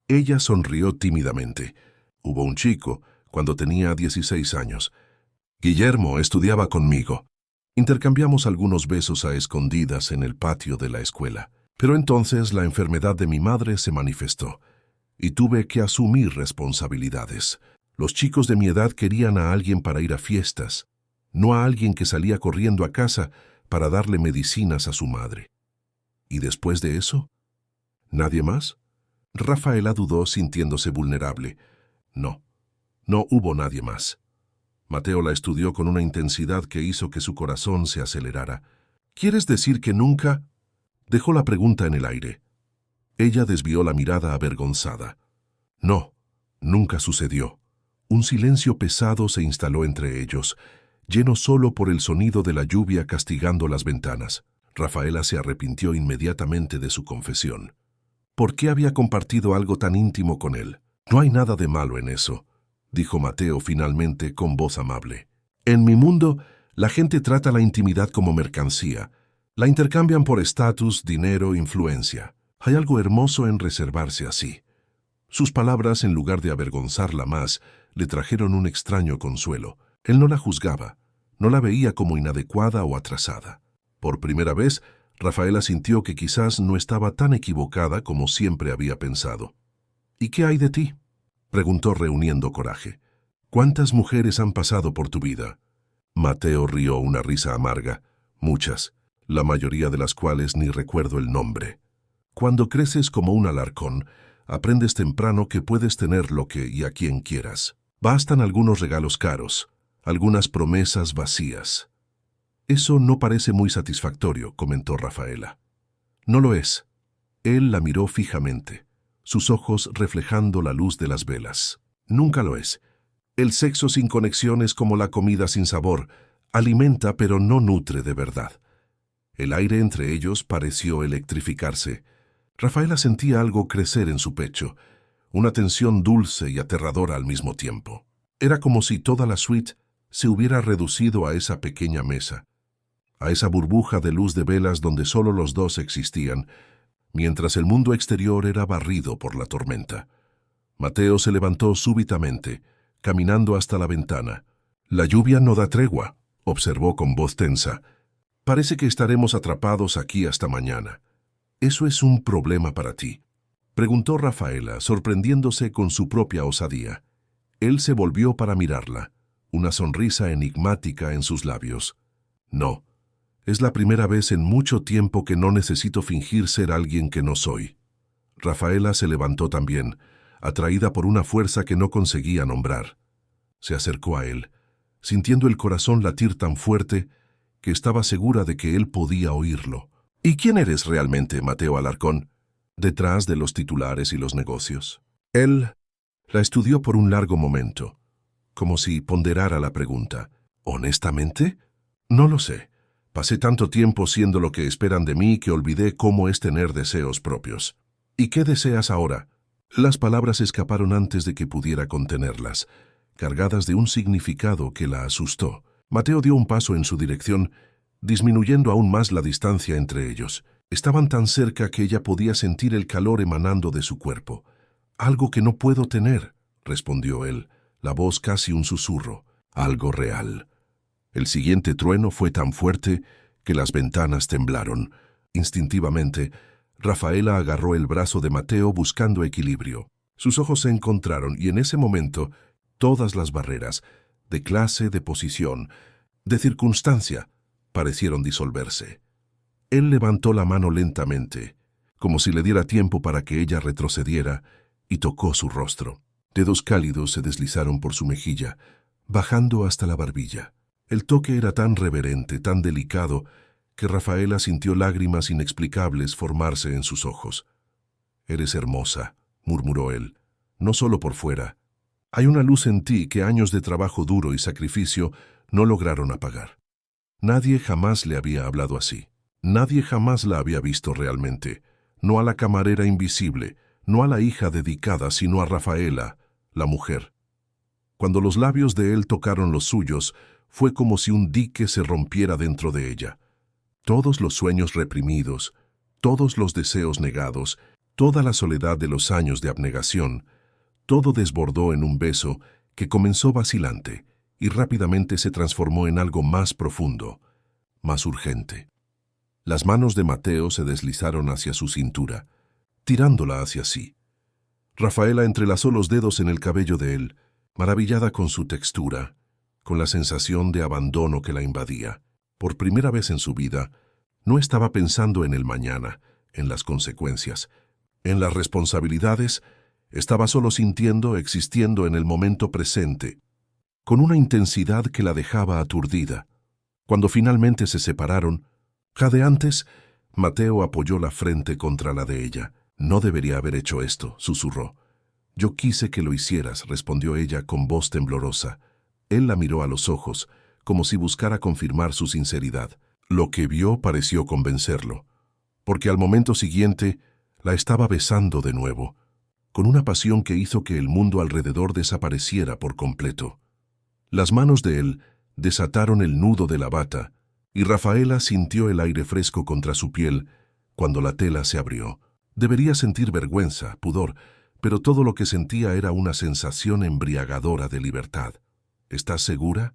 Ella sonrió tímidamente. Hubo un chico, cuando tenía 16 años. Guillermo estudiaba conmigo. Intercambiamos algunos besos a escondidas en el patio de la escuela. Pero entonces la enfermedad de mi madre se manifestó, y tuve que asumir responsabilidades. Los chicos de mi edad querían a alguien para ir a fiestas, no a alguien que salía corriendo a casa para darle medicinas a su madre. ¿Y después de eso? ¿Nadie más? Rafaela dudó, sintiéndose vulnerable. No, no hubo nadie más. Mateo la estudió con una intensidad que hizo que su corazón se acelerara. ¿Quieres decir que nunca? Dejó la pregunta en el aire. Ella desvió la mirada avergonzada. No, nunca sucedió. Un silencio pesado se instaló entre ellos, lleno solo por el sonido de la lluvia castigando las ventanas. Rafaela se arrepintió inmediatamente de su confesión. ¿Por qué había compartido algo tan íntimo con él? No hay nada de malo en eso, dijo Mateo finalmente con voz amable. En mi mundo, la gente trata la intimidad como mercancía. La intercambian por estatus, dinero, influencia. Hay algo hermoso en reservarse así. Sus palabras, en lugar de avergonzarla más, le trajeron un extraño consuelo. Él no la juzgaba, no la veía como inadecuada o atrasada. Por primera vez, Rafaela sintió que quizás no estaba tan equivocada como siempre había pensado. ¿Y qué hay de ti?, preguntó reuniendo coraje. ¿Cuántas mujeres han pasado por tu vida? Mateo rió una risa amarga. Muchas, la mayoría de las cuales ni recuerdo el nombre. Cuando creces como un Alarcón, aprendes temprano que puedes tener lo que y a quien quieras. Bastan algunos regalos caros, algunas promesas vacías. Eso no parece muy satisfactorio, comentó Rafaela. No lo es. Él la miró fijamente, sus ojos reflejando la luz de las velas. Nunca lo es. El sexo sin conexión es como la comida sin sabor, alimenta pero no nutre de verdad. El aire entre ellos pareció electrificarse. Rafaela sentía algo crecer en su pecho, una tensión dulce y aterradora al mismo tiempo. Era como si toda la suite se hubiera reducido a esa pequeña mesa, a esa burbuja de luz de velas donde solo los dos existían, mientras el mundo exterior era barrido por la tormenta. Mateo se levantó súbitamente, caminando hasta la ventana. La lluvia no da tregua, observó con voz tensa. Parece que estaremos atrapados aquí hasta mañana. ¿Eso es un problema para ti?, preguntó Rafaela, sorprendiéndose con su propia osadía. Él se volvió para mirarla, una sonrisa enigmática en sus labios. No, es la primera vez en mucho tiempo que no necesito fingir ser alguien que no soy. Rafaela se levantó también, atraída por una fuerza que no conseguía nombrar. Se acercó a él, sintiendo el corazón latir tan fuerte que estaba segura de que él podía oírlo. ¿Y quién eres realmente, Mateo Alarcón, detrás de los titulares y los negocios? Él la estudió por un largo momento, como si ponderara la pregunta. ¿Honestamente? No lo sé. Pasé tanto tiempo siendo lo que esperan de mí que olvidé cómo es tener deseos propios. ¿Y qué deseas ahora? Las palabras escaparon antes de que pudiera contenerlas, cargadas de un significado que la asustó. Mateo dio un paso en su dirección, disminuyendo aún más la distancia entre ellos. Estaban tan cerca que ella podía sentir el calor emanando de su cuerpo. «Algo que no puedo tener», respondió él, la voz casi un susurro. «Algo real». El siguiente trueno fue tan fuerte que las ventanas temblaron. Instintivamente, Rafaela agarró el brazo de Mateo buscando equilibrio. Sus ojos se encontraron y en ese momento todas las barreras, de clase, de posición, de circunstancia, parecieron disolverse. Él levantó la mano lentamente, como si le diera tiempo para que ella retrocediera, y tocó su rostro. Dedos cálidos se deslizaron por su mejilla, bajando hasta la barbilla. El toque era tan reverente, tan delicado, que Rafaela sintió lágrimas inexplicables formarse en sus ojos. «Eres hermosa», murmuró él, «no solo por fuera. Hay una luz en ti que años de trabajo duro y sacrificio no lograron apagar». Nadie jamás le había hablado así. Nadie jamás la había visto realmente, no a la camarera invisible, no a la hija dedicada, sino a Rafaela, la mujer. Cuando los labios de él tocaron los suyos, fue como si un dique se rompiera dentro de ella. Todos los sueños reprimidos, todos los deseos negados, toda la soledad de los años de abnegación, todo desbordó en un beso que comenzó vacilante y rápidamente se transformó en algo más profundo, más urgente. Las manos de Mateo se deslizaron hacia su cintura, tirándola hacia sí. Rafaela entrelazó los dedos en el cabello de él, maravillada con su textura, con la sensación de abandono que la invadía. Por primera vez en su vida, no estaba pensando en el mañana, en las consecuencias, en las responsabilidades. Estaba solo sintiendo, existiendo en el momento presente, con una intensidad que la dejaba aturdida. Cuando finalmente se separaron, jadeantes, Mateo apoyó la frente contra la de ella. «No debería haber hecho esto», susurró. «Yo quise que lo hicieras», respondió ella con voz temblorosa. Él la miró a los ojos, como si buscara confirmar su sinceridad. Lo que vio pareció convencerlo, porque al momento siguiente la estaba besando de nuevo, con una pasión que hizo que el mundo alrededor desapareciera por completo. Las manos de él desataron el nudo de la bata, y Rafaela sintió el aire fresco contra su piel cuando la tela se abrió. Debería sentir vergüenza, pudor, pero todo lo que sentía era una sensación embriagadora de libertad. «¿Estás segura?»,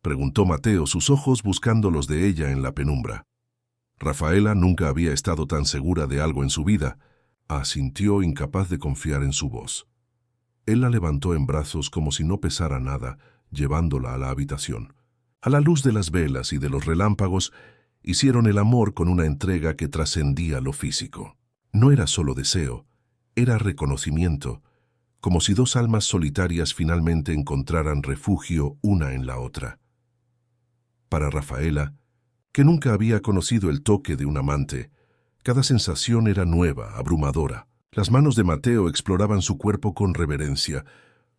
preguntó Mateo, sus ojos buscando los de ella en la penumbra. Rafaela nunca había estado tan segura de algo en su vida. Asintió, incapaz de confiar en su voz. Él la levantó en brazos como si no pesara nada, llevándola a la habitación. A la luz de las velas y de los relámpagos, hicieron el amor con una entrega que trascendía lo físico. No era solo deseo, era reconocimiento, como si dos almas solitarias finalmente encontraran refugio una en la otra. Para Rafaela, que nunca había conocido el toque de un amante, cada sensación era nueva, abrumadora. Las manos de Mateo exploraban su cuerpo con reverencia,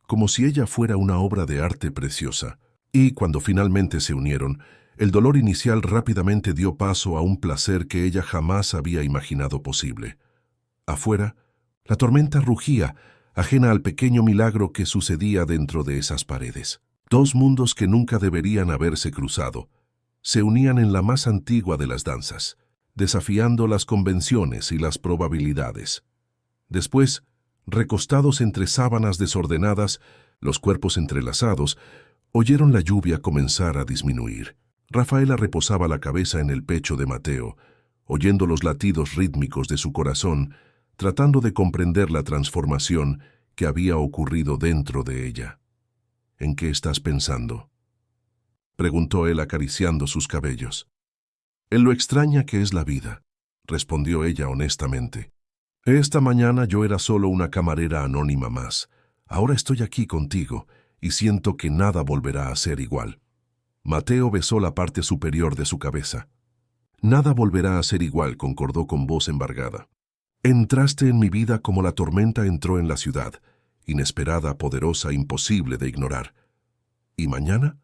como si ella fuera una obra de arte preciosa. Y cuando finalmente se unieron, el dolor inicial rápidamente dio paso a un placer que ella jamás había imaginado posible. Afuera, la tormenta rugía, ajena al pequeño milagro que sucedía dentro de esas paredes. Dos mundos que nunca deberían haberse cruzado, se unían en la más antigua de las danzas, desafiando las convenciones y las probabilidades. Después, recostados entre sábanas desordenadas, los cuerpos entrelazados, oyeron la lluvia comenzar a disminuir. Rafaela reposaba la cabeza en el pecho de Mateo, oyendo los latidos rítmicos de su corazón, tratando de comprender la transformación que había ocurrido dentro de ella. «¿En qué estás pensando?», preguntó él acariciando sus cabellos. «En lo extraña que es la vida», respondió ella honestamente. «Esta mañana yo era solo una camarera anónima más. Ahora estoy aquí contigo y siento que nada volverá a ser igual». Mateo besó la parte superior de su cabeza. «Nada volverá a ser igual», concordó con voz embargada. «Entraste en mi vida como la tormenta entró en la ciudad, inesperada, poderosa, imposible de ignorar». «¿Y mañana?»,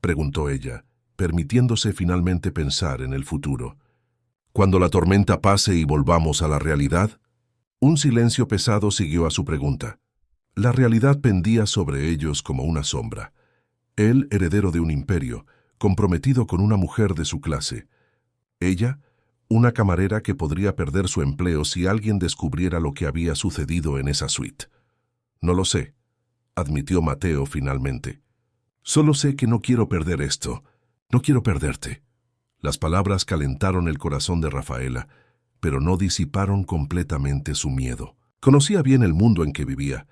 preguntó ella, permitiéndose finalmente pensar en el futuro. «Cuando la tormenta pase y volvamos a la realidad». Un silencio pesado siguió a su pregunta. La realidad pendía sobre ellos como una sombra. Él, heredero de un imperio, comprometido con una mujer de su clase. Ella, una camarera que podría perder su empleo si alguien descubriera lo que había sucedido en esa suite. «No lo sé», admitió Mateo finalmente. «Solo sé que no quiero perder esto. No quiero perderte». Las palabras calentaron el corazón de Rafaela, pero no disiparon completamente su miedo. Conocía bien el mundo en que vivía.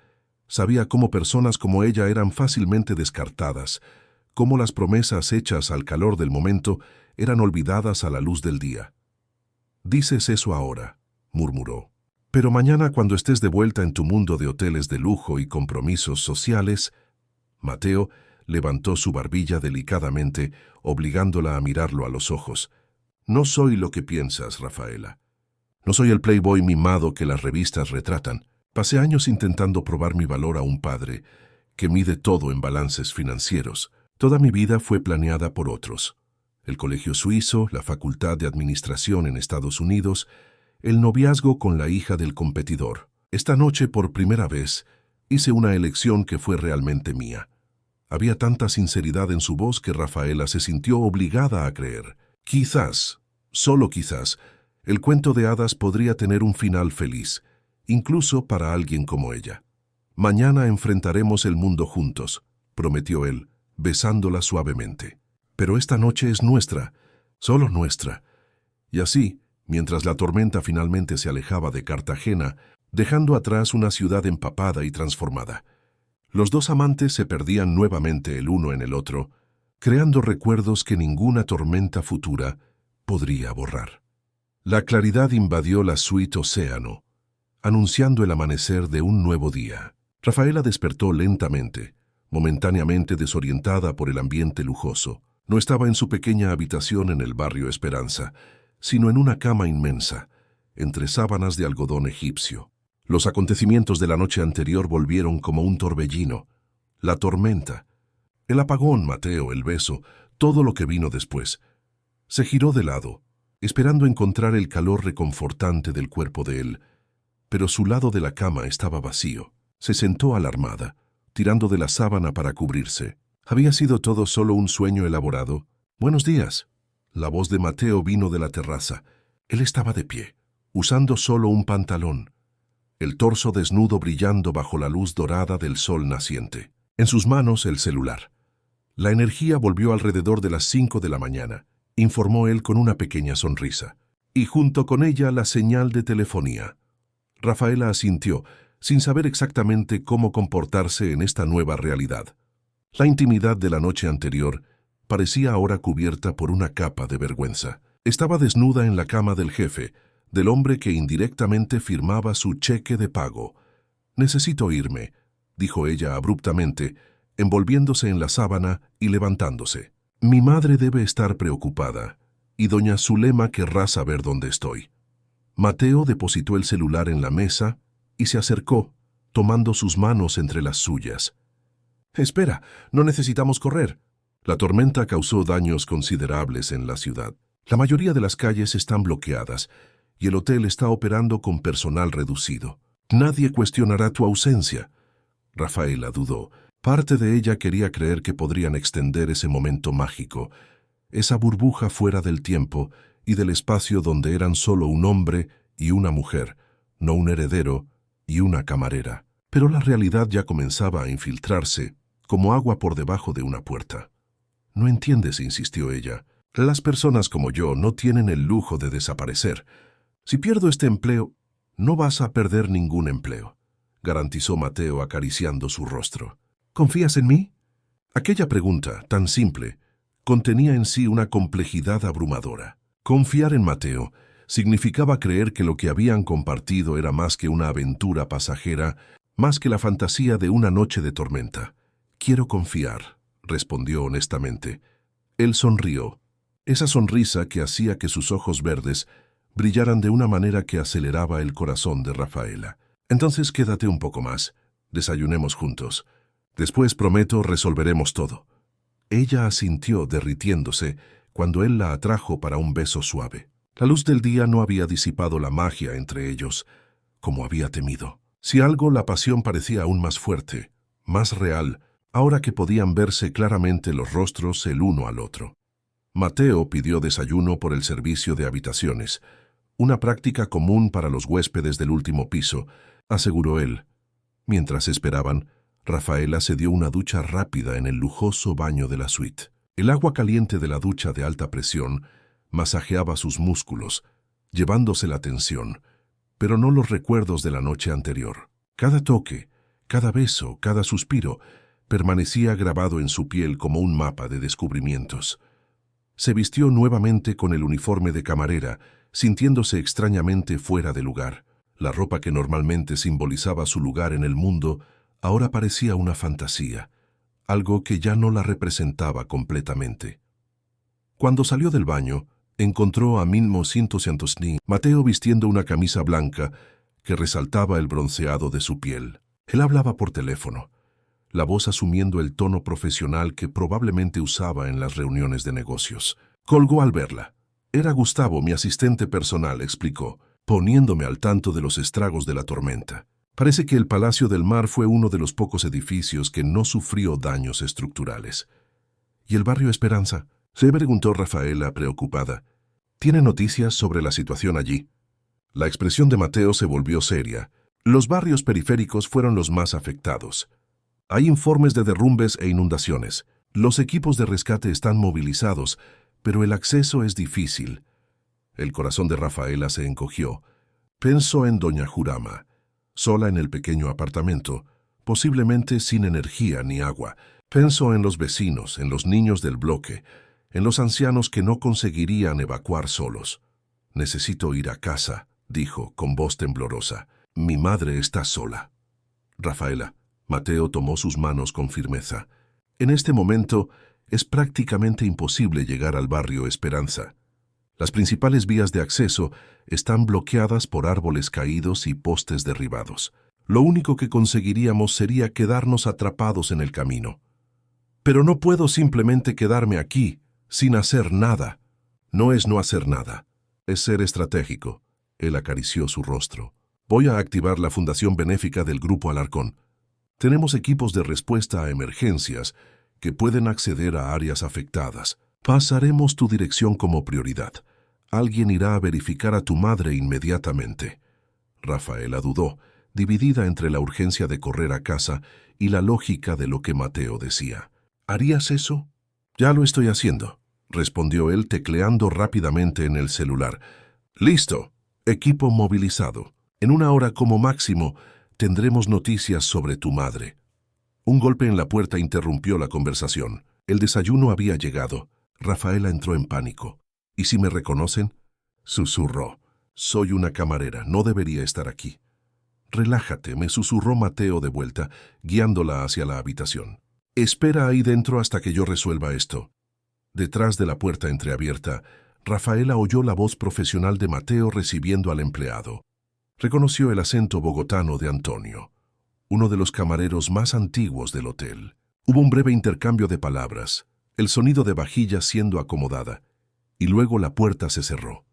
Sabía cómo personas como ella eran fácilmente descartadas, cómo las promesas hechas al calor del momento eran olvidadas a la luz del día. «Dices eso ahora», murmuró. «Pero mañana, cuando estés de vuelta en tu mundo de hoteles de lujo y compromisos sociales». Mateo levantó su barbilla delicadamente, obligándola a mirarlo a los ojos. «No soy lo que piensas, Rafaela. No soy el playboy mimado que las revistas retratan. Pasé años intentando probar mi valor a un padre que mide todo en balances financieros. Toda mi vida fue planeada por otros. el colegio suizo, la facultad de administración en Estados Unidos, el noviazgo con la hija del competidor. Esta noche, por primera vez, hice una elección que fue realmente mía. Había tanta sinceridad en su voz que Rafaela se sintió obligada a creer. Quizás, solo quizás, el cuento de hadas podría tener un final feliz, incluso para alguien como ella. Mañana enfrentaremos el mundo juntos, prometió él, besándola suavemente. Pero esta noche es nuestra, solo nuestra. Y así, mientras la tormenta finalmente se alejaba de Cartagena, dejando atrás una ciudad empapada y transformada, los dos amantes se perdían nuevamente el uno en el otro, creando recuerdos que ninguna tormenta futura podría borrar. La claridad invadió la suite Océano, anunciando el amanecer de un nuevo día. Rafaela despertó lentamente, momentáneamente desorientada por el ambiente lujoso. No estaba en su pequeña habitación en el barrio Esperanza, sino en una cama inmensa, entre sábanas de algodón egipcio. Los acontecimientos de la noche anterior volvieron como un torbellino. La tormenta, el apagón, Mateo, el beso, todo lo que vino después. Se giró de lado, esperando encontrar el calor reconfortante del cuerpo de él, pero su lado de la cama estaba vacío. Se sentó alarmada, tirando de la sábana para cubrirse. ¿Había sido todo solo un sueño elaborado? «Buenos días». La voz de Mateo vino de la terraza. Él estaba de pie, usando solo un pantalón, el torso desnudo brillando bajo la luz dorada del sol naciente. En sus manos el celular. La energía volvió alrededor de las 5 de la mañana, informó él con una pequeña sonrisa. Y junto con ella la señal de telefonía. Rafaela asintió, sin saber exactamente cómo comportarse en esta nueva realidad. La intimidad de la noche anterior parecía ahora cubierta por una capa de vergüenza. Estaba desnuda en la cama del jefe, del hombre que indirectamente firmaba su cheque de pago. «Necesito irme», dijo ella abruptamente, envolviéndose en la sábana y levantándose. «Mi madre debe estar preocupada, y doña Zulema querrá saber dónde estoy». Mateo depositó el celular en la mesa y se acercó, tomando sus manos entre las suyas. «Espera, no necesitamos correr». La tormenta causó daños considerables en la ciudad. La mayoría de las calles están bloqueadas y el hotel está operando con personal reducido. Nadie cuestionará tu ausencia. Rafaela dudó. Parte de ella quería creer que podrían extender ese momento mágico, esa burbuja fuera del tiempo y del espacio donde eran solo un hombre y una mujer, no un heredero y una camarera. Pero la realidad ya comenzaba a infiltrarse, como agua por debajo de una puerta. «No entiendes», insistió ella. «Las personas como yo no tienen el lujo de desaparecer. Si pierdo este empleo, no vas a perder ningún empleo», garantizó Mateo acariciando su rostro. «¿Confías en mí?» Aquella pregunta, tan simple, contenía en sí una complejidad abrumadora. Confiar en Mateo significaba creer que lo que habían compartido era más que una aventura pasajera, más que la fantasía de una noche de tormenta. «Quiero confiar», respondió honestamente. Él sonrió, esa sonrisa que hacía que sus ojos verdes brillaran de una manera que aceleraba el corazón de Rafaela. «Entonces quédate un poco más, desayunemos juntos. Después, prometo, resolveremos todo». Ella asintió derritiéndose cuando él la atrajo para un beso suave. La luz del día no había disipado la magia entre ellos, como había temido. Si algo, la pasión parecía aún más fuerte, más real, ahora que podían verse claramente los rostros el uno al otro. Mateo pidió desayuno por el servicio de habitaciones, una práctica común para los huéspedes del último piso, aseguró él. Mientras esperaban, Rafaela se dio una ducha rápida en el lujoso baño de la suite. El agua caliente de la ducha de alta presión masajeaba sus músculos, llevándose la tensión, pero no los recuerdos de la noche anterior. Cada toque, cada beso, cada suspiro, permanecía grabado en su piel como un mapa de descubrimientos. Se vistió nuevamente con el uniforme de camarera, sintiéndose extrañamente fuera de lugar. La ropa que normalmente simbolizaba su lugar en el mundo ahora parecía una fantasía, algo que ya no la representaba completamente. Cuando salió del baño, encontró a Minmo Sintosiantosni, Mateo vistiendo una camisa blanca que resaltaba el bronceado de su piel. Él hablaba por teléfono, la voz asumiendo el tono profesional que probablemente usaba en las reuniones de negocios. Colgó al verla. Era Gustavo, mi asistente personal, explicó, poniéndome al tanto de los estragos de la tormenta. Parece que el Palacio del Mar fue uno de los pocos edificios que no sufrió daños estructurales. ¿Y el barrio Esperanza? Se preguntó Rafaela, preocupada. ¿Tiene noticias sobre la situación allí? La expresión de Mateo se volvió seria. Los barrios periféricos fueron los más afectados. Hay informes de derrumbes e inundaciones. Los equipos de rescate están movilizados, pero el acceso es difícil. El corazón de Rafaela se encogió. Pensó en doña Jurama, sola en el pequeño apartamento, posiblemente sin energía ni agua. Pensó en los vecinos, en los niños del bloque, en los ancianos que no conseguirían evacuar solos. «Necesito ir a casa», dijo con voz temblorosa. «Mi madre está sola». «Rafaela», Mateo tomó sus manos con firmeza. «En este momento es prácticamente imposible llegar al barrio Esperanza. Las principales vías de acceso están bloqueadas por árboles caídos y postes derribados. Lo único que conseguiríamos sería quedarnos atrapados en el camino. Pero no puedo simplemente quedarme aquí, sin hacer nada. No es no hacer nada, es ser estratégico». Él acarició su rostro. «Voy a activar la fundación benéfica del Grupo Alarcón. Tenemos equipos de respuesta a emergencias que pueden acceder a áreas afectadas. Pasaremos tu dirección como prioridad. Alguien irá a verificar a tu madre inmediatamente». Rafaela dudó, dividida entre la urgencia de correr a casa y la lógica de lo que Mateo decía. «¿Harías eso?» «Ya lo estoy haciendo», respondió él tecleando rápidamente en el celular. «Listo. Equipo movilizado. En 1 hora como máximo tendremos noticias sobre tu madre». Un golpe en la puerta interrumpió la conversación. El desayuno había llegado. Rafaela entró en pánico. «¿Y si me reconocen?», susurró. «Soy una camarera, no debería estar aquí». «Relájate», me susurró Mateo de vuelta, guiándola hacia la habitación. «Espera ahí dentro hasta que yo resuelva esto». Detrás de la puerta entreabierta, Rafaela oyó la voz profesional de Mateo recibiendo al empleado. Reconoció el acento bogotano de Antonio, uno de los camareros más antiguos del hotel. Hubo un breve intercambio de palabras, el sonido de vajillas siendo acomodada, y luego la puerta se cerró.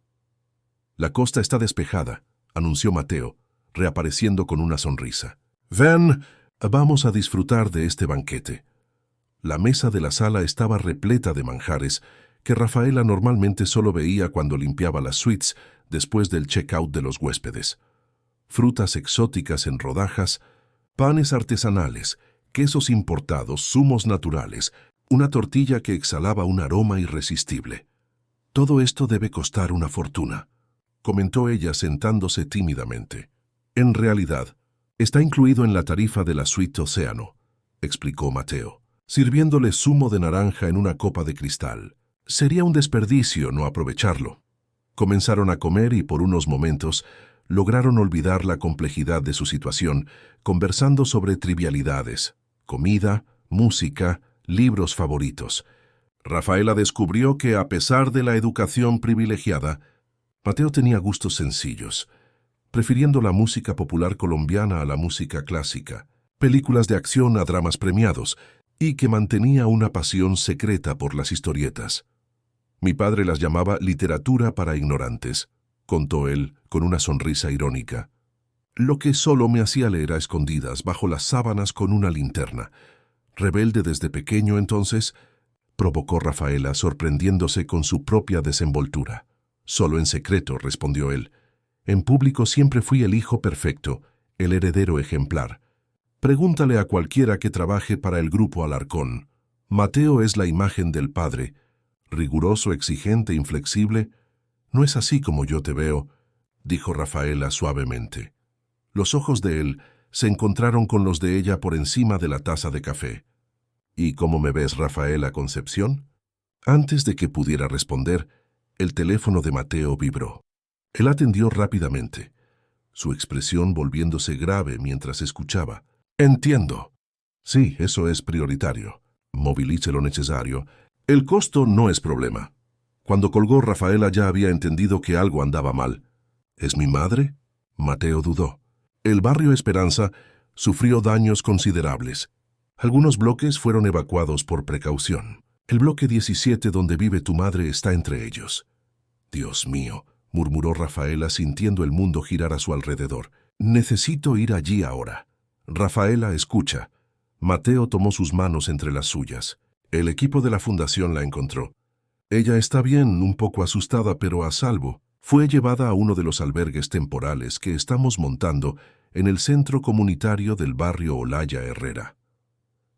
«La costa está despejada», anunció Mateo, reapareciendo con una sonrisa. «Ven, vamos a disfrutar de este banquete». La mesa de la sala estaba repleta de manjares que Rafaela normalmente solo veía cuando limpiaba las suites después del check-out de los huéspedes. Frutas exóticas en rodajas, panes artesanales, quesos importados, zumos naturales, una tortilla que exhalaba un aroma irresistible. «Todo esto debe costar una fortuna», comentó ella sentándose tímidamente. «En realidad, está incluido en la tarifa de la suite Océano», explicó Mateo, sirviéndole zumo de naranja en una copa de cristal. «Sería un desperdicio no aprovecharlo». Comenzaron a comer y por unos momentos lograron olvidar la complejidad de su situación, conversando sobre trivialidades, comida, música, libros favoritos. Rafaela descubrió que, a pesar de la educación privilegiada, Mateo tenía gustos sencillos, prefiriendo la música popular colombiana a la música clásica, películas de acción a dramas premiados, y que mantenía una pasión secreta por las historietas. «Mi padre las llamaba literatura para ignorantes», contó él con una sonrisa irónica. «Lo que solo me hacía leer a escondidas bajo las sábanas con una linterna. Rebelde desde pequeño entonces», provocó Rafaela, sorprendiéndose con su propia desenvoltura. «Solo en secreto», respondió él. «En público siempre fui el hijo perfecto, el heredero ejemplar. Pregúntale a cualquiera que trabaje para el Grupo Alarcón. Mateo es la imagen del padre, riguroso, exigente, inflexible. No es así como yo te veo», dijo Rafaela suavemente. Los ojos de él se encontraron con los de ella por encima de la taza de café. «¿Y cómo me ves, Rafaela Concepción?». Antes de que pudiera responder, el teléfono de Mateo vibró. Él atendió rápidamente, su expresión volviéndose grave mientras escuchaba. «Entiendo. Sí, eso es prioritario. Movilice lo necesario. El costo no es problema». Cuando colgó, Rafaela ya había entendido que algo andaba mal. «¿Es mi madre?». Mateo dudó. El barrio Esperanza sufrió daños considerables. Algunos bloques fueron evacuados por precaución. El bloque 17 donde vive tu madre está entre ellos. Dios mío, murmuró Rafaela sintiendo el mundo girar a su alrededor. Necesito ir allí ahora. Rafaela, escucha. Mateo tomó sus manos entre las suyas. El equipo de la fundación la encontró. Ella está bien, un poco asustada, pero a salvo. Fue llevada a uno de los albergues temporales que estamos montando en el centro comunitario del barrio Olaya Herrera.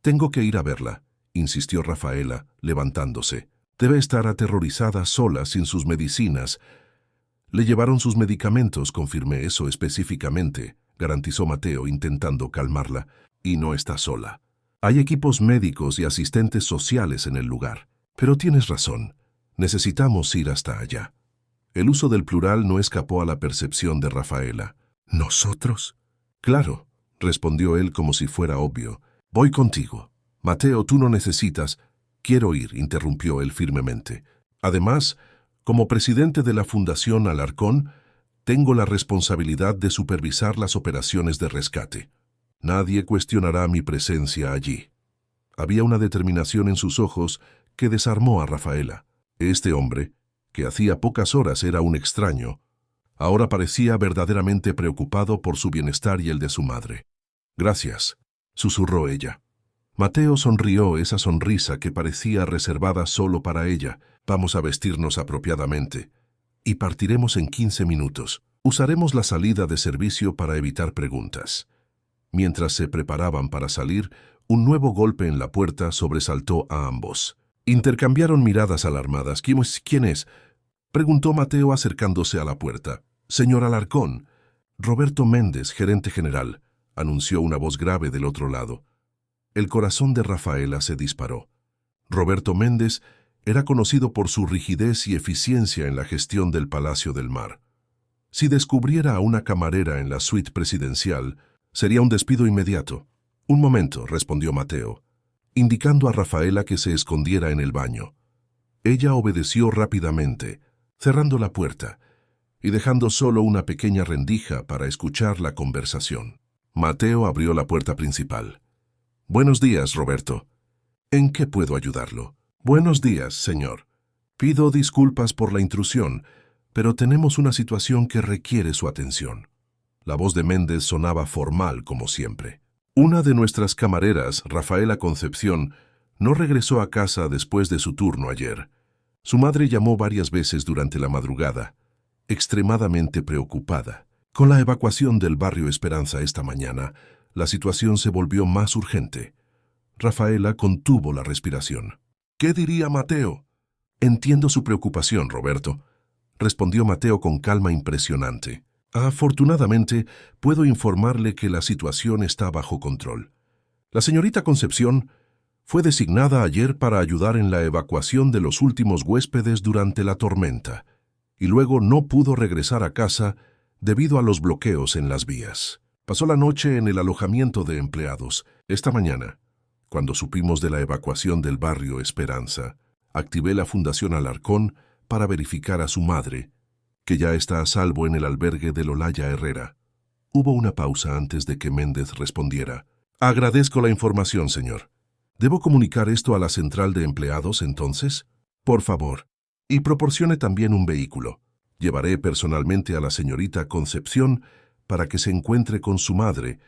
Tengo que ir a verla, insistió Rafaela, levantándose. Debe estar aterrorizada sola, sin sus medicinas. Le llevaron sus medicamentos, confirmé eso específicamente, garantizó Mateo, intentando calmarla, y no está sola. Hay equipos médicos y asistentes sociales en el lugar. Pero tienes razón, necesitamos ir hasta allá. El uso del plural no escapó a la percepción de Rafaela. ¿Nosotros? Claro, respondió él como si fuera obvio. Voy contigo. Mateo, tú no necesitas. Quiero ir, interrumpió él firmemente. Además, como presidente de la Fundación Alarcón, tengo la responsabilidad de supervisar las operaciones de rescate. Nadie cuestionará mi presencia allí. Había una determinación en sus ojos que desarmó a Rafaela. Este hombre, que hacía pocas horas era un extraño, ahora parecía verdaderamente preocupado por su bienestar y el de su madre. Gracias, susurró ella. Mateo sonrió, esa sonrisa que parecía reservada solo para ella. Vamos a vestirnos apropiadamente. Y partiremos en 15 minutos. Usaremos la salida de servicio para evitar preguntas. Mientras se preparaban para salir, un nuevo golpe en la puerta sobresaltó a ambos. Intercambiaron miradas alarmadas. ¿Quién es? Preguntó Mateo acercándose a la puerta. Señor Alarcón. Roberto Méndez, gerente general, anunció una voz grave del otro lado. El corazón de Rafaela se disparó. Roberto Méndez era conocido por su rigidez y eficiencia en la gestión del Palacio del Mar. Si descubriera a una camarera en la suite presidencial, sería un despido inmediato. Un momento, respondió Mateo, indicando a Rafaela que se escondiera en el baño. Ella obedeció rápidamente, cerrando la puerta y dejando solo una pequeña rendija para escuchar la conversación. Mateo abrió la puerta principal. Buenos días, Roberto. ¿En qué puedo ayudarlo? Buenos días, señor. Pido disculpas por la intrusión, pero tenemos una situación que requiere su atención. La voz de Méndez sonaba formal como siempre. Una de nuestras camareras, Rafaela Concepción, no regresó a casa después de su turno ayer. Su madre llamó varias veces durante la madrugada, extremadamente preocupada. Con la evacuación del barrio Esperanza esta mañana, la situación se volvió más urgente. Rafaela contuvo la respiración. ¿Qué diría Mateo? Entiendo su preocupación, Roberto, respondió Mateo con calma impresionante. Afortunadamente, puedo informarle que la situación está bajo control. La señorita Concepción fue designada ayer para ayudar en la evacuación de los últimos huéspedes durante la tormenta, y luego no pudo regresar a casa debido a los bloqueos en las vías. Pasó la noche en el alojamiento de empleados. Esta mañana, cuando supimos de la evacuación del barrio Esperanza, activé la Fundación Alarcón para verificar a su madre, que ya está a salvo en el albergue del Olaya Herrera. Hubo una pausa antes de que Méndez respondiera. Agradezco la información, señor. ¿Debo comunicar esto a la central de empleados, entonces? Por favor. Y proporcione también un vehículo. Llevaré personalmente a la señorita Concepción para que se encuentre con su madre,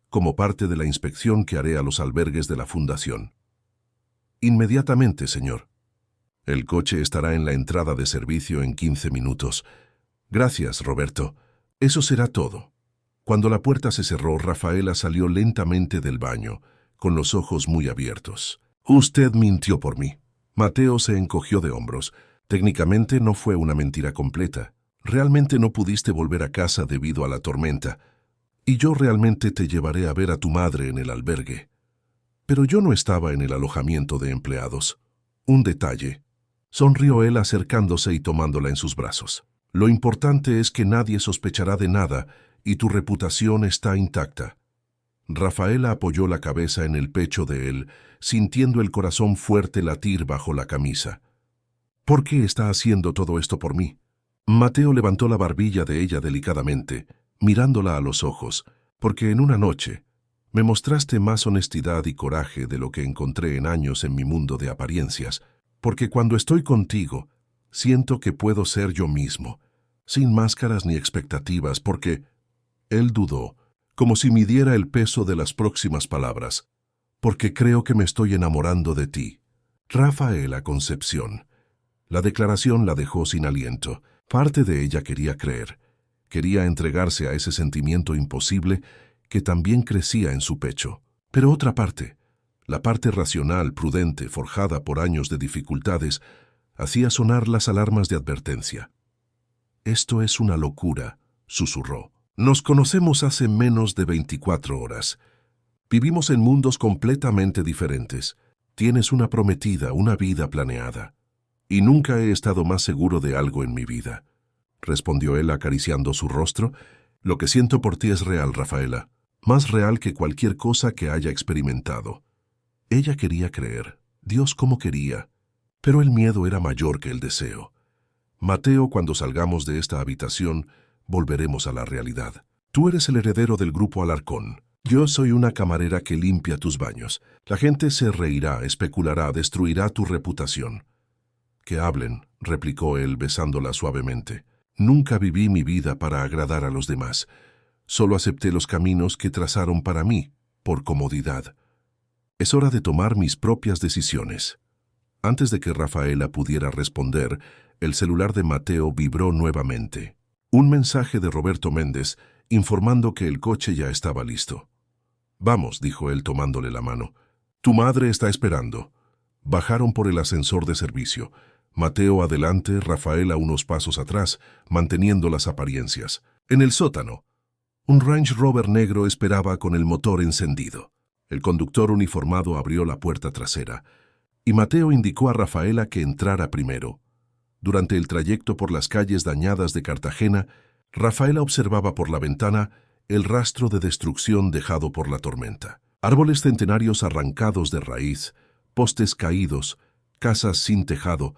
como parte de la inspección que haré a los albergues de la Fundación. Inmediatamente, señor. El coche estará en la entrada de servicio en 15 minutos. Gracias, Roberto. Eso será todo. Cuando la puerta se cerró, Rafaela salió lentamente del baño, con los ojos muy abiertos. Usted mintió por mí. Mateo se encogió de hombros. Técnicamente no fue una mentira completa. Realmente no pudiste volver a casa debido a la tormenta. Y yo realmente te llevaré a ver a tu madre en el albergue. Pero yo no estaba en el alojamiento de empleados. Un detalle. Sonrió él acercándose y tomándola en sus brazos. Lo importante es que nadie sospechará de nada y tu reputación está intacta. Rafaela apoyó la cabeza en el pecho de él, sintiendo el corazón fuerte latir bajo la camisa. ¿Por qué está haciendo todo esto por mí? Mateo levantó la barbilla de ella delicadamente, mirándola a los ojos, porque en una noche me mostraste más honestidad y coraje de lo que encontré en años en mi mundo de apariencias. Porque cuando estoy contigo, siento que puedo ser yo mismo, sin máscaras ni expectativas, porque él dudó, como si midiera el peso de las próximas palabras, porque creo que me estoy enamorando de ti. Rafaela Concepción. La declaración la dejó sin aliento. Parte de ella quería creer. Quería entregarse a ese sentimiento imposible que también crecía en su pecho. Pero otra parte, la parte racional, prudente, forjada por años de dificultades, hacía sonar las alarmas de advertencia. «Esto es una locura», susurró. «Nos conocemos hace menos de 24 horas. Vivimos en mundos completamente diferentes. Tienes una prometida, una vida planeada. Y nunca he estado más seguro de algo en mi vida», respondió él acariciando su rostro. «Lo que siento por ti es real, Rafaela, más real que cualquier cosa que haya experimentado». Ella quería creer, Dios cómo quería, pero el miedo era mayor que el deseo. «Mateo, cuando salgamos de esta habitación, volveremos a la realidad. Tú eres el heredero del grupo Alarcón. Yo soy una camarera que limpia tus baños. La gente se reirá, especulará, destruirá tu reputación». «Que hablen», replicó él besándola suavemente. «Nunca viví mi vida para agradar a los demás. Solo acepté los caminos que trazaron para mí, por comodidad. Es hora de tomar mis propias decisiones». Antes de que Rafaela pudiera responder, el celular de Mateo vibró nuevamente. Un mensaje de Roberto Méndez informando que el coche ya estaba listo. «Vamos», dijo él tomándole la mano. «Tu madre está esperando». Bajaron por el ascensor de servicio. Mateo adelante, Rafaela unos pasos atrás, manteniendo las apariencias. En el sótano, un Range Rover negro esperaba con el motor encendido. El conductor uniformado abrió la puerta trasera, y Mateo indicó a Rafaela que entrara primero. Durante el trayecto por las calles dañadas de Cartagena, Rafaela observaba por la ventana el rastro de destrucción dejado por la tormenta. Árboles centenarios arrancados de raíz, postes caídos, casas sin tejado,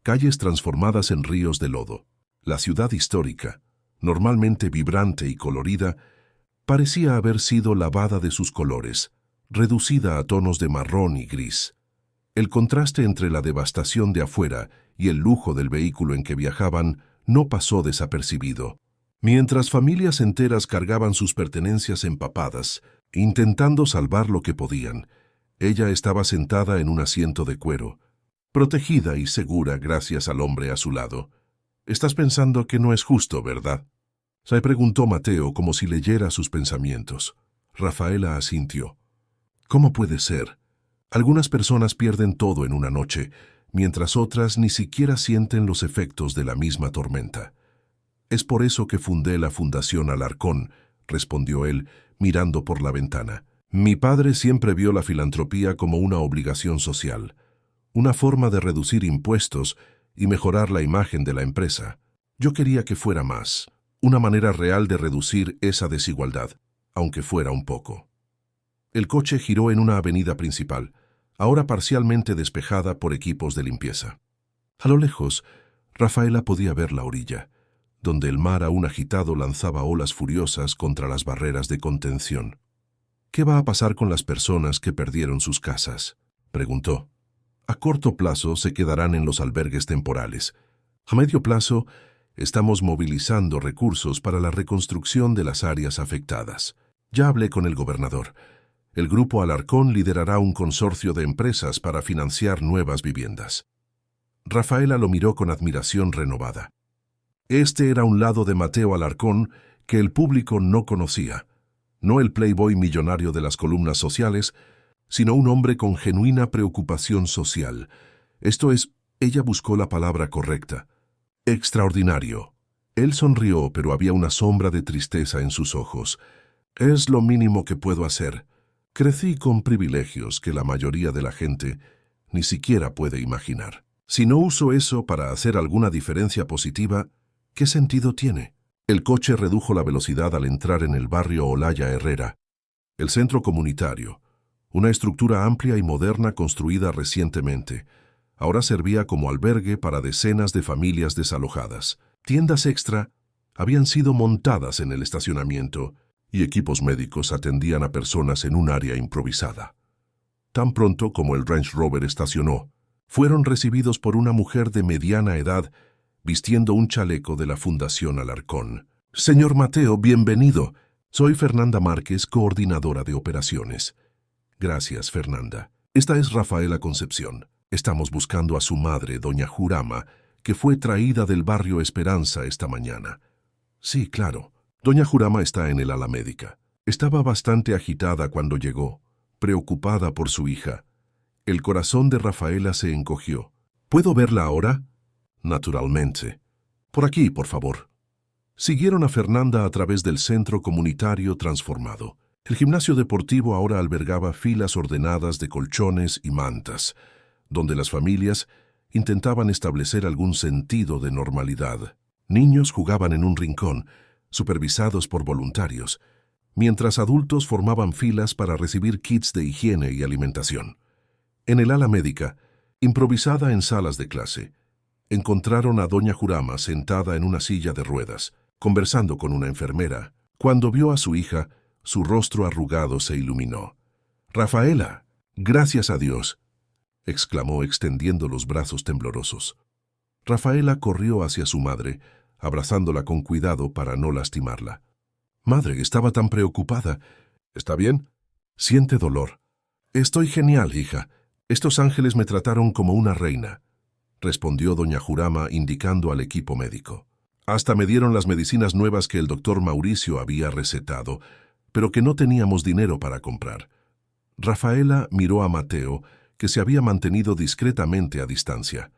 calles transformadas en ríos de lodo. La ciudad histórica, normalmente vibrante y colorida, parecía haber sido lavada de sus colores, reducida a tonos de marrón y gris. El contraste entre la devastación de afuera y el lujo del vehículo en que viajaban no pasó desapercibido. Mientras familias enteras cargaban sus pertenencias empapadas, intentando salvar lo que podían, ella estaba sentada en un asiento de cuero, protegida y segura gracias al hombre a su lado. «Estás pensando que no es justo, ¿verdad?», se preguntó Mateo como si leyera sus pensamientos. Rafaela asintió. «¿Cómo puede ser? Algunas personas pierden todo en una noche, mientras otras ni siquiera sienten los efectos de la misma tormenta. Es por eso que fundé la Fundación Alarcón», respondió él, mirando por la ventana. «Mi padre siempre vio la filantropía como una obligación social, una forma de reducir impuestos y mejorar la imagen de la empresa. Yo quería que fuera más, una manera real de reducir esa desigualdad, aunque fuera un poco». El coche giró en una avenida principal, ahora parcialmente despejada por equipos de limpieza. A lo lejos, Rafaela podía ver la orilla, donde el mar aún agitado lanzaba olas furiosas contra las barreras de contención. «¿Qué va a pasar con las personas que perdieron sus casas?», preguntó. «A corto plazo se quedarán en los albergues temporales. A medio plazo, estamos movilizando recursos para la reconstrucción de las áreas afectadas. Ya hablé con el gobernador. El Grupo Alarcón liderará un consorcio de empresas para financiar nuevas viviendas». Rafaela lo miró con admiración renovada. Este era un lado de Mateo Alarcón que el público no conocía. No el playboy millonario de las columnas sociales, sino un hombre con genuina preocupación social. Esto es, ella buscó la palabra correcta. Extraordinario. Él sonrió, pero había una sombra de tristeza en sus ojos. «Es lo mínimo que puedo hacer. Crecí con privilegios que la mayoría de la gente ni siquiera puede imaginar. Si no uso eso para hacer alguna diferencia positiva, ¿qué sentido tiene?». El coche redujo la velocidad al entrar en el barrio Olaya Herrera, el centro comunitario, una estructura amplia y moderna construida recientemente. Ahora servía como albergue para decenas de familias desalojadas. Tiendas extra habían sido montadas en el estacionamiento y equipos médicos atendían a personas en un área improvisada. Tan pronto como el Range Rover estacionó, Fueron recibidos por una mujer de mediana edad, vistiendo un chaleco de la Fundación Alarcón. Señor Mateo, bienvenido. Soy Fernanda Márquez, coordinadora de operaciones. Gracias, Fernanda. Esta es Rafaela Concepción. Estamos buscando a su madre, doña Jurama, que fue traída del barrio Esperanza esta mañana. Sí, claro. Doña Jurama está en el ala médica. Estaba bastante agitada cuando llegó, preocupada por su hija. El corazón de Rafaela se encogió. ¿Puedo verla ahora? Naturalmente. Por aquí, por favor. Siguieron a Fernanda a través del centro comunitario transformado. El gimnasio deportivo ahora albergaba filas ordenadas de colchones y mantas, donde las familias intentaban establecer algún sentido de normalidad. Niños jugaban en un rincón, supervisados por voluntarios, mientras adultos formaban filas para recibir kits de higiene y alimentación. En el ala médica, improvisada en salas de clase, encontraron a doña Jurama sentada en una silla de ruedas, conversando con una enfermera. Cuando vio a su hija, su rostro arrugado se iluminó. «Rafaela, gracias a Dios», exclamó extendiendo los brazos temblorosos. Rafaela corrió hacia su madre, abrazándola con cuidado para no lastimarla. «Madre, estaba tan preocupada. ¿Está bien?» «Siente dolor». «Estoy genial, hija. Estos ángeles me trataron como una reina», respondió doña Jurama indicando al equipo médico. «Hasta me dieron las medicinas nuevas que el doctor Mauricio había recetado, pero que no teníamos dinero para comprar». Rafaela miró a Mateo, que se había mantenido discretamente a distancia.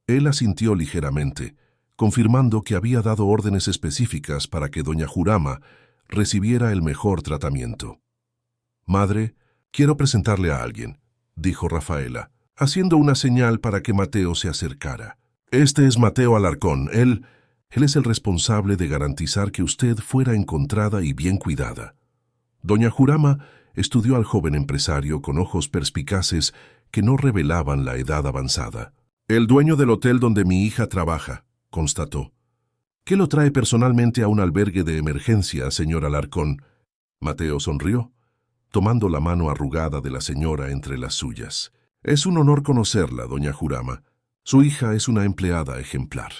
Él asintió ligeramente, confirmando que había dado órdenes específicas para que doña Jurama recibiera el mejor tratamiento. «Madre, quiero presentarle a alguien», dijo Rafaela, haciendo una señal para que Mateo se acercara. «Este es Mateo Alarcón. Él es el responsable de garantizar que usted fuera encontrada y bien cuidada». Doña Jurama estudió al joven empresario con ojos perspicaces que no revelaban la edad avanzada. «El dueño del hotel donde mi hija trabaja», constató. «¿Qué lo trae personalmente a un albergue de emergencia, señor Alarcón?» Mateo sonrió, tomando la mano arrugada de la señora entre las suyas. «Es un honor conocerla, doña Jurama. Su hija es una empleada ejemplar.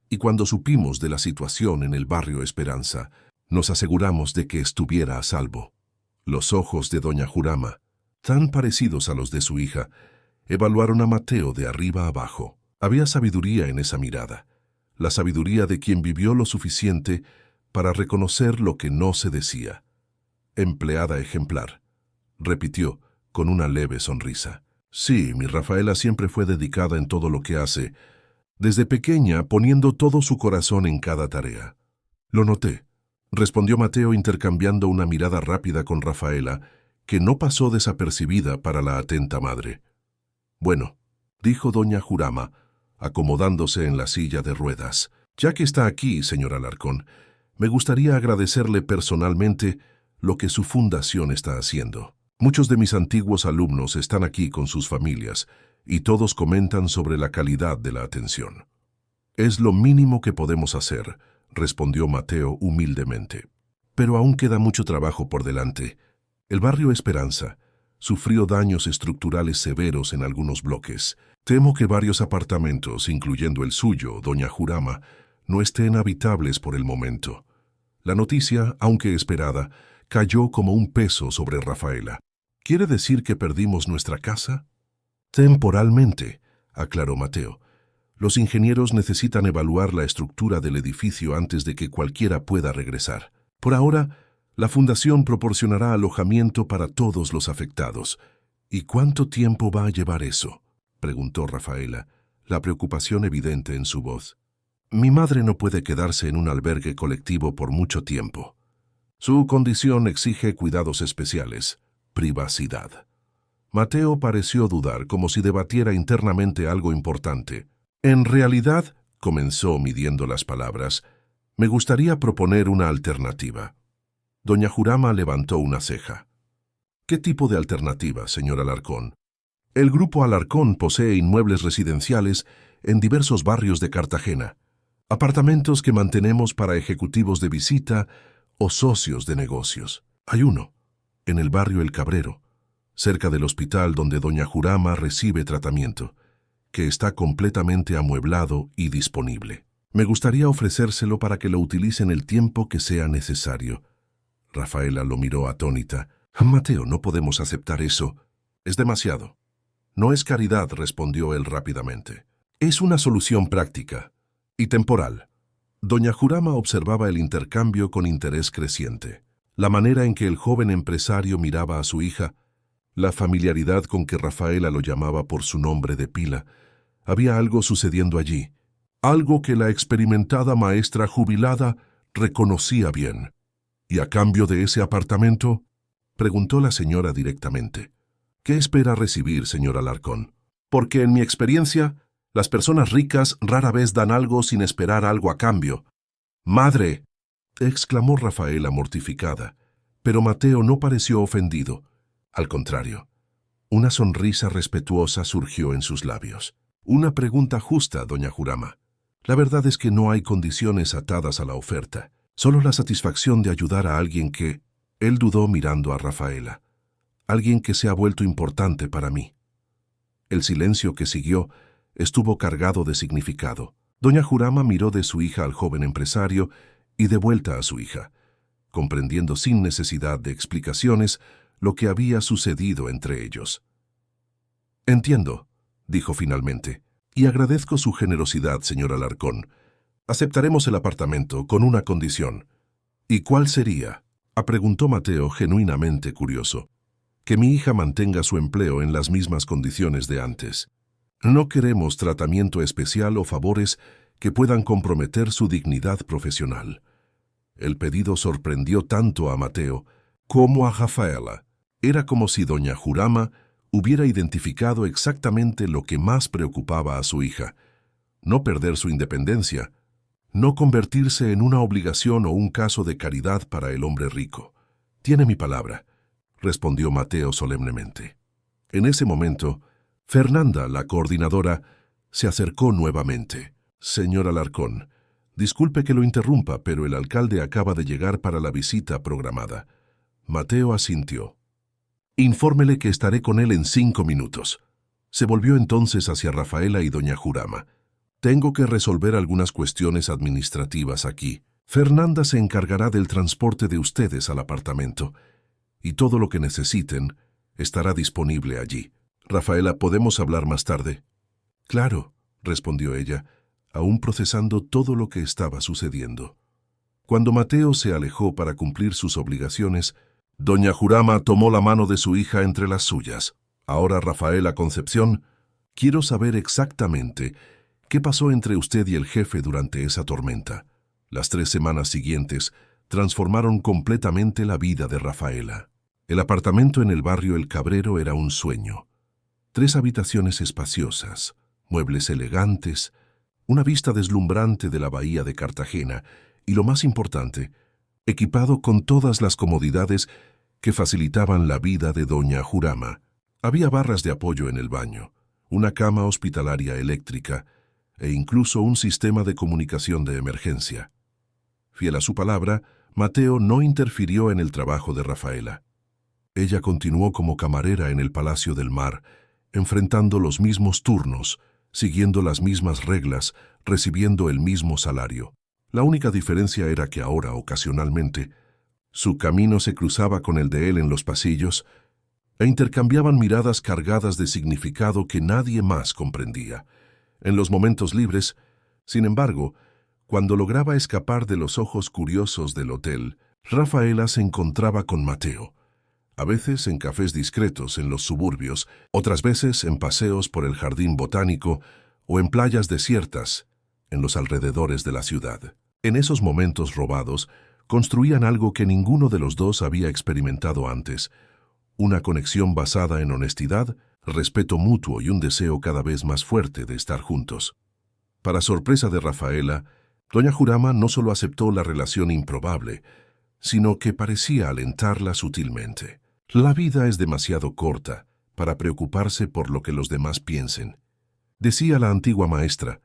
Y cuando supimos de la situación en el barrio Esperanza, nos aseguramos de que estuviera a salvo». Los ojos de doña Jurama, tan parecidos a los de su hija, evaluaron a Mateo de arriba abajo. Había sabiduría en esa mirada, la sabiduría de quien vivió lo suficiente para reconocer lo que no se decía. «Empleada ejemplar», repitió con una leve sonrisa. «Sí, mi Rafaela siempre fue dedicada en todo lo que hace, desde pequeña poniendo todo su corazón en cada tarea». «Lo noté», respondió Mateo intercambiando una mirada rápida con Rafaela, que no pasó desapercibida para la atenta madre. «Bueno», dijo doña Jurama, acomodándose en la silla de ruedas, «ya que está aquí, señor Alarcón, me gustaría agradecerle personalmente lo que su fundación está haciendo. Muchos de mis antiguos alumnos están aquí con sus familias y todos comentan sobre la calidad de la atención». «Es lo mínimo que podemos hacer», respondió Mateo humildemente. «Pero aún queda mucho trabajo por delante. El barrio Esperanza sufrió daños estructurales severos en algunos bloques. Temo que varios apartamentos, incluyendo el suyo, doña Jurama, no estén habitables por el momento». La noticia, aunque esperada, cayó como un peso sobre Rafaela. «¿Quiere decir que perdimos nuestra casa?» «Temporalmente», aclaró Mateo. «Los ingenieros necesitan evaluar la estructura del edificio antes de que cualquiera pueda regresar. Por ahora, la fundación proporcionará alojamiento para todos los afectados». «¿Y cuánto tiempo va a llevar eso?», preguntó Rafaela, la preocupación evidente en su voz. «Mi madre no puede quedarse en un albergue colectivo por mucho tiempo. Su condición exige cuidados especiales, privacidad». Mateo pareció dudar, como si debatiera internamente algo importante. «En realidad», comenzó midiendo las palabras, «me gustaría proponer una alternativa». Doña Jurama levantó una ceja. «¿Qué tipo de alternativa, señor Alarcón?» «El Grupo Alarcón posee inmuebles residenciales en diversos barrios de Cartagena, apartamentos que mantenemos para ejecutivos de visita o socios de negocios. Hay uno, en el barrio El Cabrero, cerca del hospital donde doña Jurama recibe tratamiento. que está completamente amueblado y disponible. Me gustaría ofrecérselo para que lo utilicen el tiempo que sea necesario. Rafaela lo miró atónita. Mateo, no podemos aceptar eso. Es demasiado. No es caridad, respondió él rápidamente. Es una solución práctica y temporal. Doña Jurama observaba el intercambio con interés creciente. La manera en que el joven empresario miraba a su hija, la familiaridad con que Rafaela lo llamaba por su nombre de pila. Había algo sucediendo allí, algo que la experimentada maestra jubilada reconocía bien. ¿Y a cambio de ese apartamento? Preguntó la señora directamente. ¿Qué espera recibir, señor Alarcón? Porque en mi experiencia, las personas ricas rara vez dan algo sin esperar algo a cambio. ¡Madre!, exclamó Rafaela mortificada, pero Mateo no pareció ofendido. Al contrario, una sonrisa respetuosa surgió en sus labios. Una pregunta justa, doña Jurama. La verdad es que no hay condiciones atadas a la oferta, solo la satisfacción de ayudar a alguien que... Él dudó mirando a Rafaela. Alguien que se ha vuelto importante para mí. El silencio que siguió estuvo cargado de significado. Doña Jurama miró de su hija al joven empresario y de vuelta a su hija, comprendiendo sin necesidad de explicaciones lo que había sucedido entre ellos. Entiendo, dijo finalmente, y agradezco su generosidad, señor Alarcón. Aceptaremos el apartamento con una condición. ¿Y cuál sería?, preguntó Mateo genuinamente curioso. Que mi hija mantenga su empleo en las mismas condiciones de antes. No queremos tratamiento especial o favores que puedan comprometer su dignidad profesional. El pedido sorprendió tanto a Mateo como a Rafaela. Era como si doña Jurama hubiera identificado exactamente lo que más preocupaba a su hija: no perder su independencia, no convertirse en una obligación o un caso de caridad para el hombre rico. Tiene mi palabra, respondió Mateo solemnemente. En ese momento, Fernanda, la coordinadora, se acercó nuevamente. Señor Alarcón, disculpe que lo interrumpa, pero el alcalde acaba de llegar para la visita programada. Mateo asintió. Infórmele que estaré con él en 5 minutos. Se volvió entonces hacia Rafaela y doña Jurama. Tengo que resolver algunas cuestiones administrativas aquí. Fernanda se encargará del transporte de ustedes al apartamento, y todo lo que necesiten estará disponible allí. Rafaela, ¿podemos hablar más tarde? Claro, respondió ella, aún procesando todo lo que estaba sucediendo. Cuando Mateo se alejó para cumplir sus obligaciones, doña Jurama tomó la mano de su hija entre las suyas. Ahora, Rafaela Concepción, quiero saber exactamente qué pasó entre usted y el jefe durante esa tormenta. Las 3 semanas siguientes transformaron completamente la vida de Rafaela. El apartamento en el barrio El Cabrero era un sueño. 3 habitaciones espaciosas, muebles elegantes, una vista deslumbrante de la bahía de Cartagena y, lo más importante, equipado con todas las comodidades que facilitaban la vida de doña Jurama. Había barras de apoyo en el baño, una cama hospitalaria eléctrica e incluso un sistema de comunicación de emergencia. Fiel a su palabra, Mateo no interfirió en el trabajo de Rafaela. Ella continuó como camarera en el Palacio del Mar, enfrentando los mismos turnos, siguiendo las mismas reglas, recibiendo el mismo salario. La única diferencia era que ahora, ocasionalmente, su camino se cruzaba con el de él en los pasillos e intercambiaban miradas cargadas de significado que nadie más comprendía. En los momentos libres, sin embargo, cuando lograba escapar de los ojos curiosos del hotel, Rafaela se encontraba con Mateo. A veces en cafés discretos en los suburbios, otras veces en paseos por el jardín botánico o en playas desiertas en los alrededores de la ciudad. En esos momentos robados, construían algo que ninguno de los dos había experimentado antes: una conexión basada en honestidad, respeto mutuo y un deseo cada vez más fuerte de estar juntos. Para sorpresa de Rafaela, doña Jurama no solo aceptó la relación improbable, sino que parecía alentarla sutilmente. La vida es demasiado corta para preocuparse por lo que los demás piensen, decía la antigua maestra,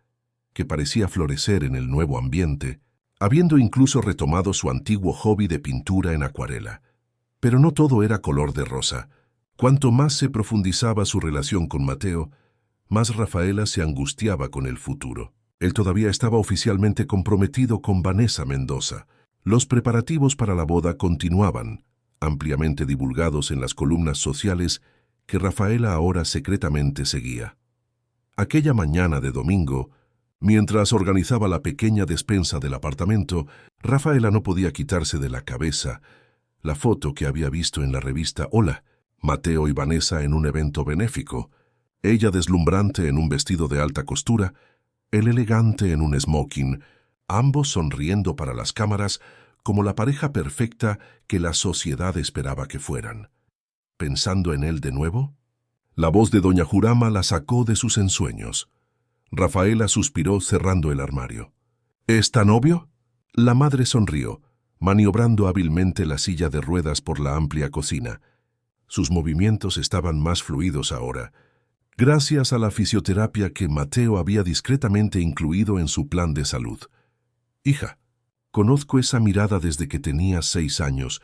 que parecía florecer en el nuevo ambiente, habiendo incluso retomado su antiguo hobby de pintura en acuarela. Pero no todo era color de rosa. Cuanto más se profundizaba su relación con Mateo, más Rafaela se angustiaba con el futuro. Él todavía estaba oficialmente comprometido con Vanessa Mendoza. Los preparativos para la boda continuaban, ampliamente divulgados en las columnas sociales que Rafaela ahora secretamente seguía. Aquella mañana de domingo, mientras organizaba la pequeña despensa del apartamento, Rafaela no podía quitarse de la cabeza la foto que había visto en la revista Hola, Mateo y Vanessa en un evento benéfico, ella deslumbrante en un vestido de alta costura, él elegante en un smoking, ambos sonriendo para las cámaras como la pareja perfecta que la sociedad esperaba que fueran. ¿Pensando en él de nuevo? La voz de doña Jurama la sacó de sus ensueños. Rafaela suspiró cerrando el armario. ¿Está novio? La madre sonrió, maniobrando hábilmente la silla de ruedas por la amplia cocina. Sus movimientos estaban más fluidos ahora, gracias a la fisioterapia que Mateo había discretamente incluido en su plan de salud. Hija, conozco esa mirada desde que tenías 6 años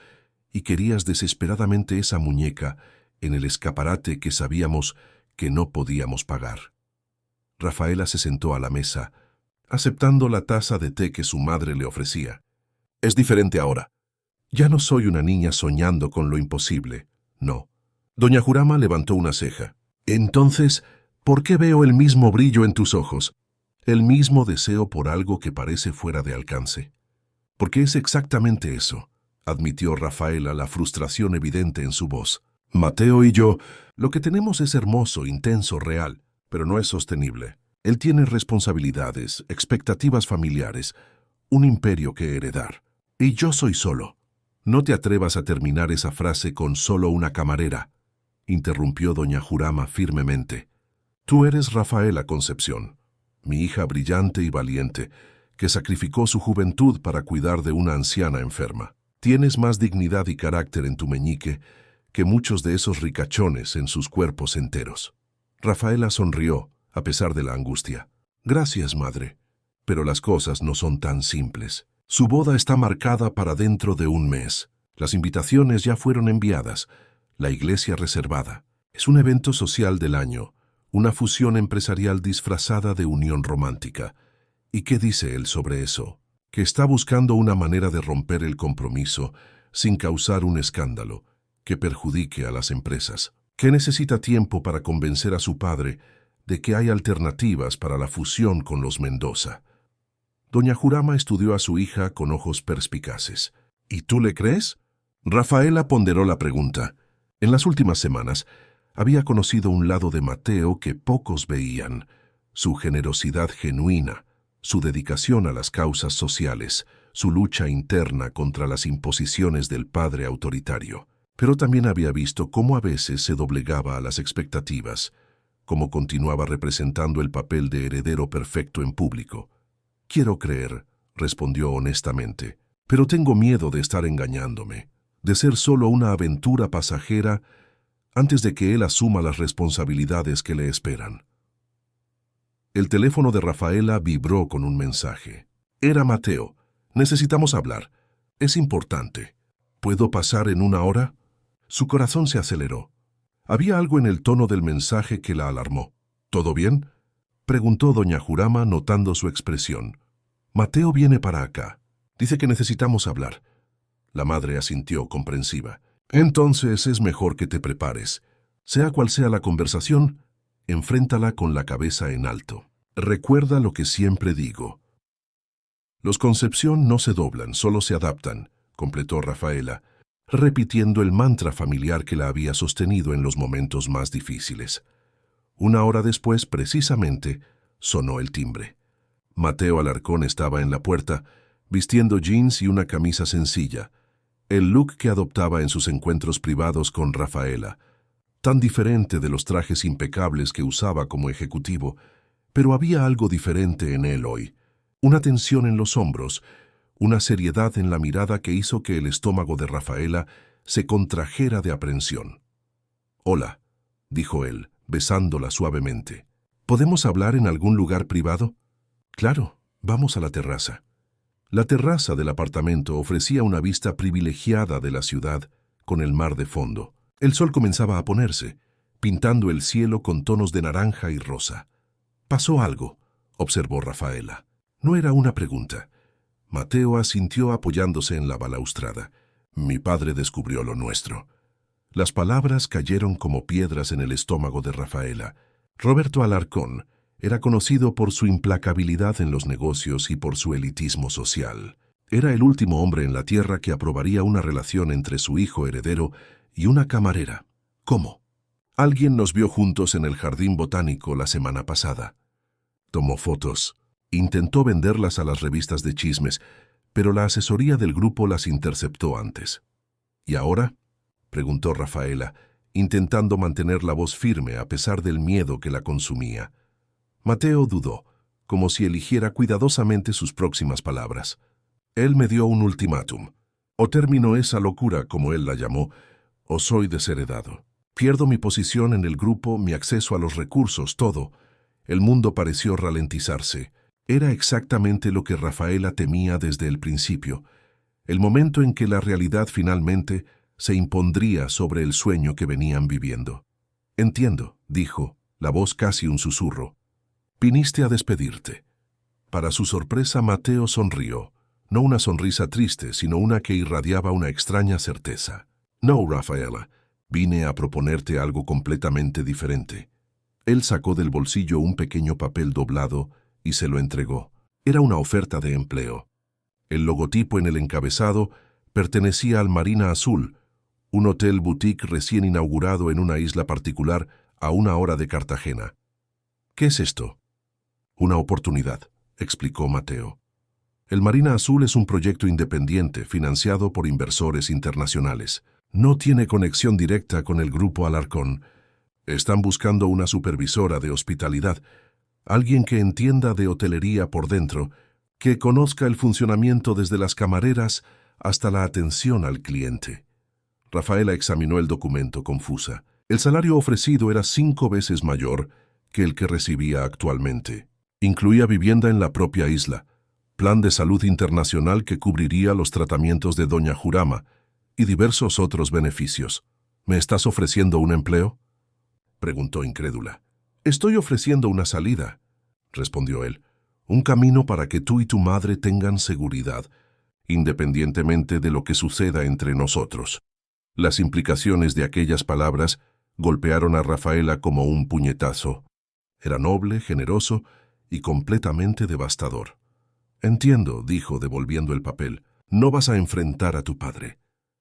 y querías desesperadamente esa muñeca en el escaparate que sabíamos que no podíamos pagar. Rafaela se sentó a la mesa, aceptando la taza de té que su madre le ofrecía. Es diferente ahora. Ya no soy una niña soñando con lo imposible, no. Doña Jurama levantó una ceja. Entonces, ¿por qué veo el mismo brillo en tus ojos? El mismo deseo por algo que parece fuera de alcance. Porque es exactamente eso, admitió Rafaela, la frustración evidente en su voz. Mateo y yo, lo que tenemos es hermoso, intenso, real, pero no es sostenible. Él tiene responsabilidades, expectativas familiares, un imperio que heredar. Y yo soy solo. No te atrevas a terminar esa frase con solo una camarera, interrumpió doña Jurama firmemente. Tú eres Rafaela Concepción, mi hija brillante y valiente, que sacrificó su juventud para cuidar de una anciana enferma. Tienes más dignidad y carácter en tu meñique que muchos de esos ricachones en sus cuerpos enteros. Rafaela sonrió, a pesar de la angustia. Gracias, madre, pero las cosas no son tan simples. Su boda está marcada para dentro de un mes. Las invitaciones ya fueron enviadas. La iglesia reservada. Es un evento social del año, una fusión empresarial disfrazada de unión romántica. ¿Y qué dice él sobre eso? Que está buscando una manera de romper el compromiso sin causar un escándalo que perjudique a las empresas. Que necesita tiempo para convencer a su padre de que hay alternativas para la fusión con los Mendoza. Doña Jurama estudió a su hija con ojos perspicaces. ¿Y tú le crees? Rafaela ponderó la pregunta. En las últimas semanas había conocido un lado de Mateo que pocos veían, su generosidad genuina, su dedicación a las causas sociales, su lucha interna contra las imposiciones del padre autoritario. Pero también había visto cómo a veces se doblegaba a las expectativas, cómo continuaba representando el papel de heredero perfecto en público. Quiero creer, respondió honestamente, pero tengo miedo de estar engañándome, de ser solo una aventura pasajera antes de que él asuma las responsabilidades que le esperan. El teléfono de Rafaela vibró con un mensaje. Era Mateo. Necesitamos hablar. Es importante. ¿Puedo pasar en 1 hora? Su corazón se aceleró. Había algo en el tono del mensaje que la alarmó. ¿Todo bien?, preguntó doña Jurama notando su expresión. Mateo viene para acá. Dice que necesitamos hablar. La madre asintió comprensiva. Entonces es mejor que te prepares. Sea cual sea la conversación, enfréntala con la cabeza en alto. Recuerda lo que siempre digo. Los Concepción no se doblan, solo se adaptan, completó Rafaela, repitiendo el mantra familiar que la había sostenido en los momentos más difíciles. 1 hora después, precisamente, sonó el timbre. Mateo Alarcón estaba en la puerta, vistiendo jeans y una camisa sencilla, el look que adoptaba en sus encuentros privados con Rafaela, tan diferente de los trajes impecables que usaba como ejecutivo, pero había algo diferente en él hoy, una tensión en los hombros, una seriedad en la mirada que hizo que el estómago de Rafaela se contrajera de aprensión. «Hola», dijo él, besándola suavemente. «¿Podemos hablar en algún lugar privado?» «Claro, vamos a la terraza». La terraza del apartamento ofrecía una vista privilegiada de la ciudad, con el mar de fondo. El sol comenzaba a ponerse, pintando el cielo con tonos de naranja y rosa. «Pasó algo», observó Rafaela. No era una pregunta. Mateo asintió apoyándose en la balaustrada. «Mi padre descubrió lo nuestro». Las palabras cayeron como piedras en el estómago de Rafaela. Roberto Alarcón era conocido por su implacabilidad en los negocios y por su elitismo social. Era el último hombre en la tierra que aprobaría una relación entre su hijo heredero y una camarera. ¿Cómo? Alguien nos vio juntos en el jardín botánico la semana pasada. Tomó fotos. Intentó venderlas a las revistas de chismes, pero la asesoría del grupo las interceptó antes. ¿Y ahora?, preguntó Rafaela, intentando mantener la voz firme a pesar del miedo que la consumía. Mateo dudó, como si eligiera cuidadosamente sus próximas palabras. Él me dio un ultimátum. O termino esa locura, como él la llamó, o soy desheredado. Pierdo mi posición en el grupo, mi acceso a los recursos, todo. El mundo pareció ralentizarse. Era exactamente lo que Rafaela temía desde el principio. El momento en que la realidad finalmente se impondría sobre el sueño que venían viviendo. «Entiendo», dijo, la voz casi un susurro. «Viniste a despedirte». Para su sorpresa, Mateo sonrió. No una sonrisa triste, sino una que irradiaba una extraña certeza. «No, Rafaela, vine a proponerte algo completamente diferente». Él sacó del bolsillo un pequeño papel doblado y se lo entregó. Era una oferta de empleo. El logotipo en el encabezado pertenecía al Marina Azul, un hotel boutique recién inaugurado en una isla particular a 1 hora de Cartagena. «¿Qué es esto?» «Una oportunidad», explicó Mateo. El Marina Azul es un proyecto independiente financiado por inversores internacionales. No tiene conexión directa con el grupo Alarcón. Están buscando una supervisora de hospitalidad, alguien que entienda de hotelería por dentro, que conozca el funcionamiento desde las camareras hasta la atención al cliente. Rafaela examinó el documento confusa. El salario ofrecido era 5 veces mayor que el que recibía actualmente. Incluía vivienda en la propia isla, plan de salud internacional que cubriría los tratamientos de Doña Jurama y diversos otros beneficios. «¿Me estás ofreciendo un empleo?», preguntó incrédula. «Estoy ofreciendo una salida», respondió él. «Un camino para que tú y tu madre tengan seguridad, independientemente de lo que suceda entre nosotros». Las implicaciones de aquellas palabras golpearon a Rafaela como un puñetazo. Era noble, generoso y completamente devastador. «Entiendo», dijo, devolviendo el papel. «No vas a enfrentar a tu padre.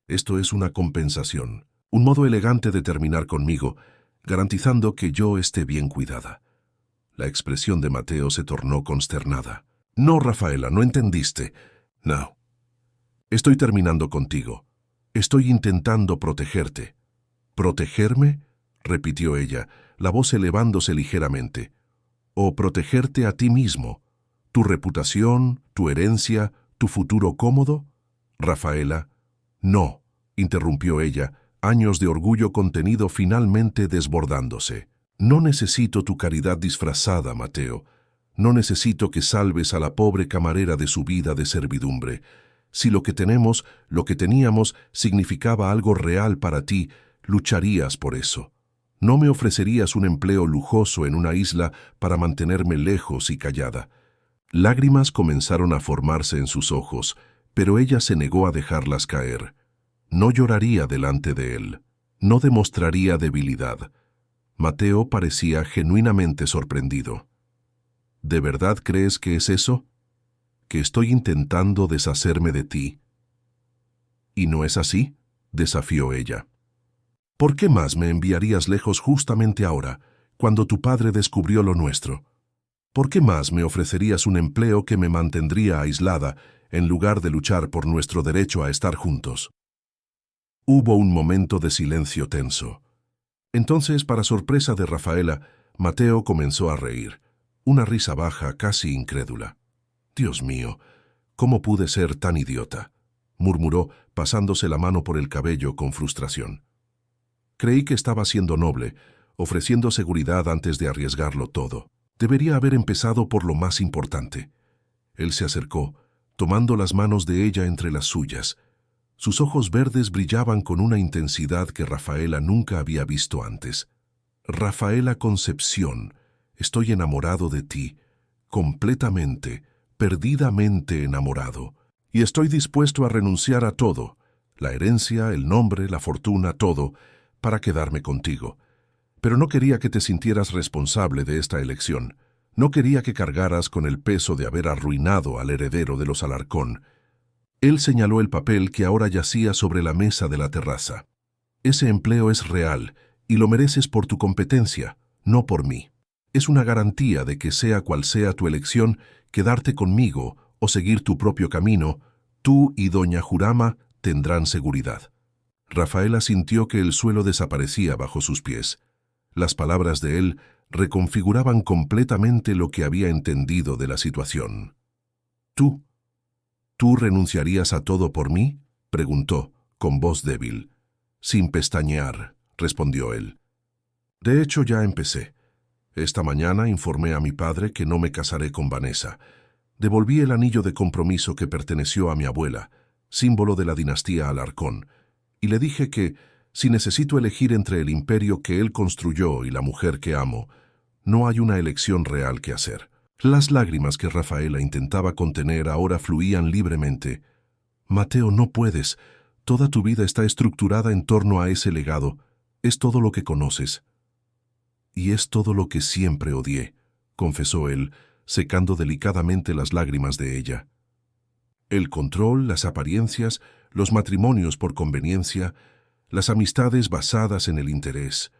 Esto es una compensación, un modo elegante de terminar conmigo, garantizando que yo esté bien cuidada». La expresión de Mateo se tornó consternada. «No, Rafaela, no entendiste». «No. Estoy terminando contigo. Estoy intentando protegerte». «¿Protegerme?», repitió ella, la voz elevándose ligeramente. «O protegerte a ti mismo. ¿Tu reputación, tu herencia, tu futuro cómodo?» «Rafaela». «No», interrumpió ella, años de orgullo contenido finalmente desbordándose. «No necesito tu caridad disfrazada, Mateo. No necesito que salves a la pobre camarera de su vida de servidumbre. Si lo que tenemos, lo que teníamos, significaba algo real para ti, lucharías por eso. No me ofrecerías un empleo lujoso en una isla para mantenerme lejos y callada». Lágrimas comenzaron a formarse en sus ojos, pero ella se negó a dejarlas caer. No lloraría delante de él. No demostraría debilidad. Mateo parecía genuinamente sorprendido. «¿De verdad crees que es eso? ¿Que estoy intentando deshacerme de ti?» «¿Y no es así?», desafió ella. «¿Por qué más me enviarías lejos justamente ahora, cuando tu padre descubrió lo nuestro? ¿Por qué más me ofrecerías un empleo que me mantendría aislada, en lugar de luchar por nuestro derecho a estar juntos?» Hubo un momento de silencio tenso. Entonces, para sorpresa de Rafaela, Mateo comenzó a reír, una risa baja, casi incrédula. «Dios mío, ¿cómo pude ser tan idiota?», murmuró, pasándose la mano por el cabello con frustración. «Creí que estaba siendo noble, ofreciendo seguridad antes de arriesgarlo todo. Debería haber empezado por lo más importante». Él se acercó, tomando las manos de ella entre las suyas. Sus ojos verdes brillaban con una intensidad que Rafaela nunca había visto antes. Rafaela Concepción, estoy enamorado de ti, completamente, perdidamente enamorado, y estoy dispuesto a renunciar a todo, la herencia, el nombre, la fortuna, todo, para quedarme contigo. Pero no quería que te sintieras responsable de esta elección. No quería que cargaras con el peso de haber arruinado al heredero de los Alarcón. Él señaló el papel que ahora yacía sobre la mesa de la terraza. Ese empleo es real, y lo mereces por tu competencia, no por mí. Es una garantía de que sea cual sea tu elección, quedarte conmigo o seguir tu propio camino, tú y doña Jurama tendrán seguridad. Rafaela sintió que el suelo desaparecía bajo sus pies. Las palabras de él reconfiguraban completamente lo que había entendido de la situación. ¿Tú renunciarías a todo por mí?, preguntó, con voz débil. Sin pestañear, respondió él. De hecho, ya empecé. Esta mañana informé a mi padre que no me casaré con Vanessa. Devolví el anillo de compromiso que perteneció a mi abuela, símbolo de la dinastía Alarcón, y le dije que, si necesito elegir entre el imperio que él construyó y la mujer que amo, no hay una elección real que hacer. Las lágrimas que Rafaela intentaba contener ahora fluían libremente. Mateo, no puedes. Toda tu vida está estructurada en torno a ese legado. Es todo lo que conoces. Y es todo lo que siempre odié, confesó él, secando delicadamente las lágrimas de ella. El control, las apariencias, los matrimonios por conveniencia, las amistades basadas en el interés.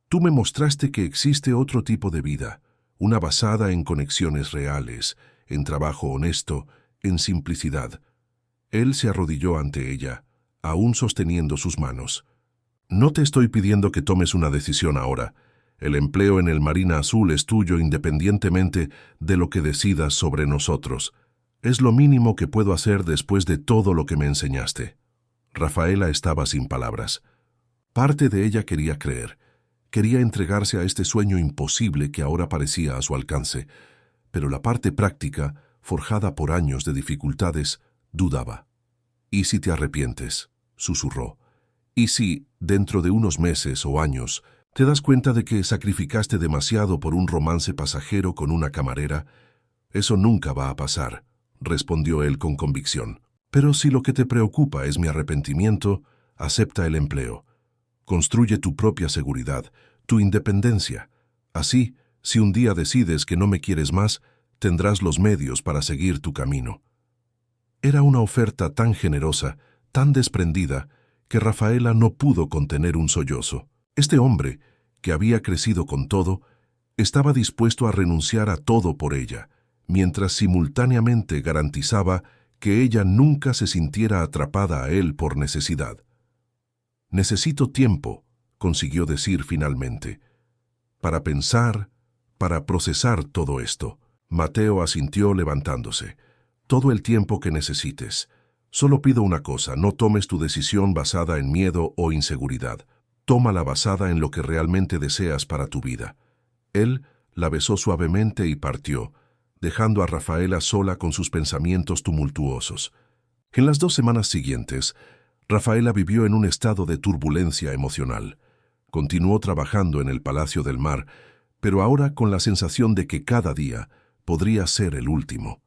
Tú me mostraste que existe otro tipo de vida, una basada en conexiones reales, en trabajo honesto, en simplicidad. Él se arrodilló ante ella, aún sosteniendo sus manos. No te estoy pidiendo que tomes una decisión ahora. El empleo en el Marina Azul es tuyo independientemente de lo que decidas sobre nosotros. Es lo mínimo que puedo hacer después de todo lo que me enseñaste. Rafaela estaba sin palabras. Parte de ella quería creer. Quería entregarse a este sueño imposible que ahora parecía a su alcance, pero la parte práctica, forjada por años de dificultades, dudaba. ¿Y si te arrepientes?, susurró. ¿Y si, dentro de unos meses o años, te das cuenta de que sacrificaste demasiado por un romance pasajero con una camarera? Eso nunca va a pasar, respondió él con convicción. Pero si lo que te preocupa es mi arrepentimiento, acepta el empleo. Construye tu propia seguridad, tu independencia. Así, si un día decides que no me quieres más, tendrás los medios para seguir tu camino. Era una oferta tan generosa, tan desprendida, que Rafaela no pudo contener un sollozo. Este hombre, que había crecido con todo, estaba dispuesto a renunciar a todo por ella, mientras simultáneamente garantizaba que ella nunca se sintiera atrapada a él por necesidad. Necesito tiempo, consiguió decir finalmente, para pensar, para procesar todo esto. Mateo asintió levantándose. Todo el tiempo que necesites. Solo pido una cosa, no tomes tu decisión basada en miedo o inseguridad. Tómala basada en lo que realmente deseas para tu vida. Él la besó suavemente y partió, dejando a Rafaela sola con sus pensamientos tumultuosos. En las 2 semanas siguientes, Rafaela vivió en un estado de turbulencia emocional. Continuó trabajando en el Palacio del Mar, pero ahora con la sensación de que cada día podría ser el último.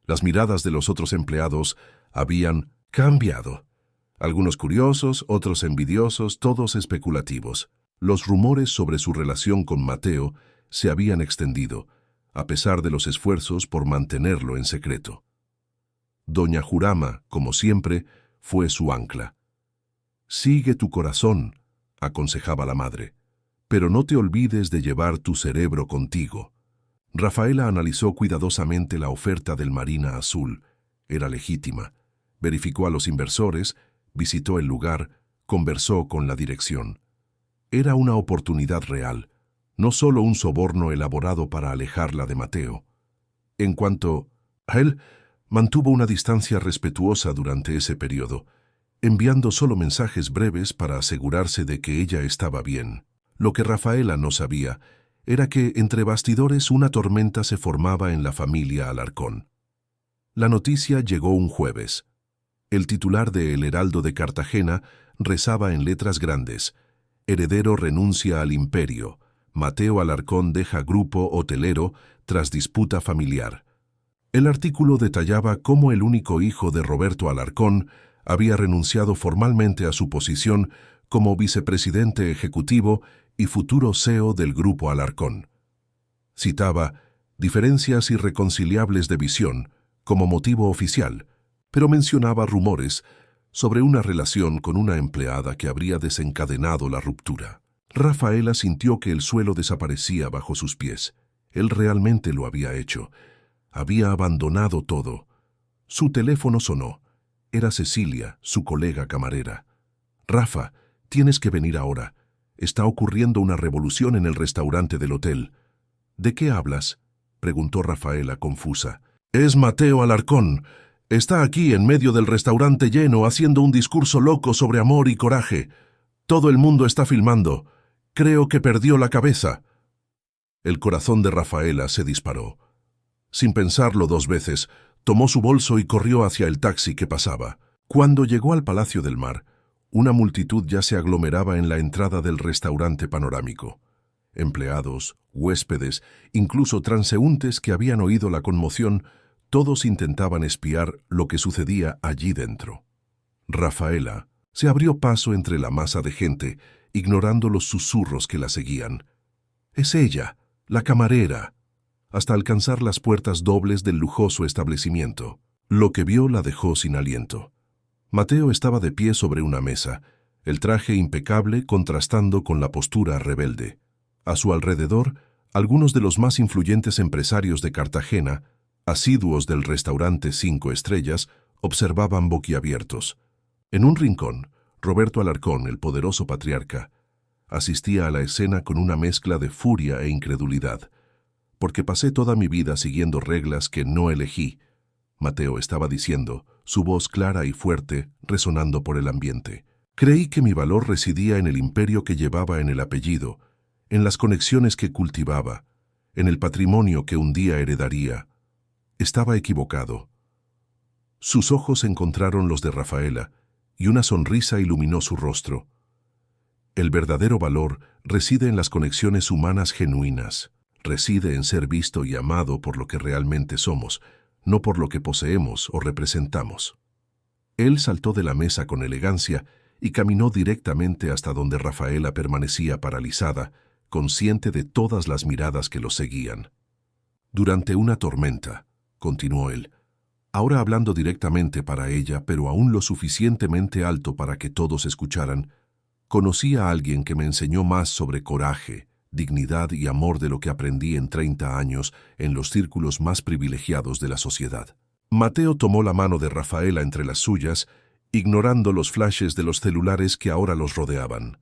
Las miradas de los otros empleados habían cambiado. Algunos curiosos, otros envidiosos, todos especulativos. Los rumores sobre su relación con Mateo se habían extendido, a pesar de los esfuerzos por mantenerlo en secreto. Doña Jurama, como siempre, fue su ancla. «Sigue tu corazón», aconsejaba la madre, «pero no te olvides de llevar tu cerebro contigo». Rafaela analizó cuidadosamente la oferta del Marina Azul. Era legítima. Verificó a los inversores, visitó el lugar, conversó con la dirección. Era una oportunidad real, no solo un soborno elaborado para alejarla de Mateo. En cuanto a él, mantuvo una distancia respetuosa durante ese periodo, enviando solo mensajes breves para asegurarse de que ella estaba bien. Lo que Rafaela no sabía era que entre bastidores una tormenta se formaba en la familia Alarcón. La noticia llegó un jueves. El titular de El Heraldo de Cartagena rezaba en letras grandes: «Heredero renuncia al imperio. Mateo Alarcón deja grupo hotelero tras disputa familiar. El artículo detallaba cómo el único hijo de Roberto Alarcón había renunciado formalmente a su posición como vicepresidente ejecutivo y futuro CEO del Grupo Alarcón. Citaba diferencias irreconciliables de visión como motivo oficial, pero mencionaba rumores sobre una relación con una empleada que habría desencadenado la ruptura. Rafaela sintió que el suelo desaparecía bajo sus pies. Él realmente lo había hecho. Había abandonado todo. Su teléfono sonó. Era Cecilia, su colega camarera. «Rafa, tienes que venir ahora. Está ocurriendo una revolución en el restaurante del hotel». «¿De qué hablas?», preguntó Rafaela confusa. «Es Mateo Alarcón. Está aquí en medio del restaurante lleno haciendo un discurso loco sobre amor y coraje. Todo el mundo está filmando. Creo que perdió la cabeza». El corazón de Rafaela se disparó. Sin pensarlo 2 veces, tomó su bolso y corrió hacia el taxi que pasaba. Cuando llegó al Palacio del Mar, una multitud ya se aglomeraba en la entrada del restaurante panorámico. Empleados, huéspedes, incluso transeúntes que habían oído la conmoción, todos intentaban espiar lo que sucedía allí dentro. Rafaela se abrió paso entre la masa de gente, ignorando los susurros que la seguían. «Es ella, la camarera», hasta alcanzar las puertas dobles del lujoso establecimiento. Lo que vio la dejó sin aliento. Mateo estaba de pie sobre una mesa, el traje impecable contrastando con la postura rebelde. A su alrededor, algunos de los más influyentes empresarios de Cartagena, asiduos del restaurante 5 estrellas, observaban boquiabiertos. En un rincón, Roberto Alarcón, el poderoso patriarca, asistía a la escena con una mezcla de furia e incredulidad. «Porque pasé toda mi vida siguiendo reglas que no elegí», Mateo estaba diciendo, su voz clara y fuerte, resonando por el ambiente. «Creí que mi valor residía en el imperio que llevaba en el apellido, en las conexiones que cultivaba, en el patrimonio que un día heredaría. Estaba equivocado». Sus ojos encontraron los de Rafaela, y una sonrisa iluminó su rostro. El verdadero valor reside en las conexiones humanas genuinas. Reside en ser visto y amado por lo que realmente somos, no por lo que poseemos o representamos. Él saltó de la mesa con elegancia y caminó directamente hasta donde Rafaela permanecía paralizada, consciente de todas las miradas que lo seguían. «Durante una tormenta», continuó él, ahora hablando directamente para ella, pero aún lo suficientemente alto para que todos escucharan, «conocí a alguien que me enseñó más sobre coraje, dignidad y amor de lo que aprendí en 30 años en los círculos más privilegiados de la sociedad». Mateo tomó la mano de Rafaela entre las suyas, ignorando los flashes de los celulares que ahora los rodeaban.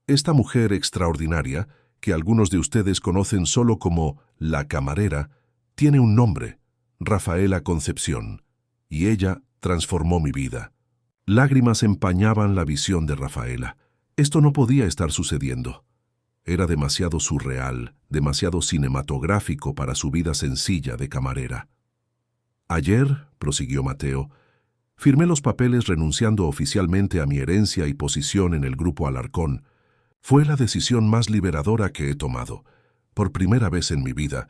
«Esta mujer extraordinaria, que algunos de ustedes conocen solo como la camarera, tiene un nombre, Rafaela Concepción, y ella transformó mi vida». Lágrimas empañaban la visión de Rafaela. Esto no podía estar sucediendo. Era demasiado surreal, demasiado cinematográfico para su vida sencilla de camarera. «Ayer», prosiguió Mateo, «firmé los papeles renunciando oficialmente a mi herencia y posición en el Grupo Alarcón. Fue la decisión más liberadora que he tomado. Por primera vez en mi vida,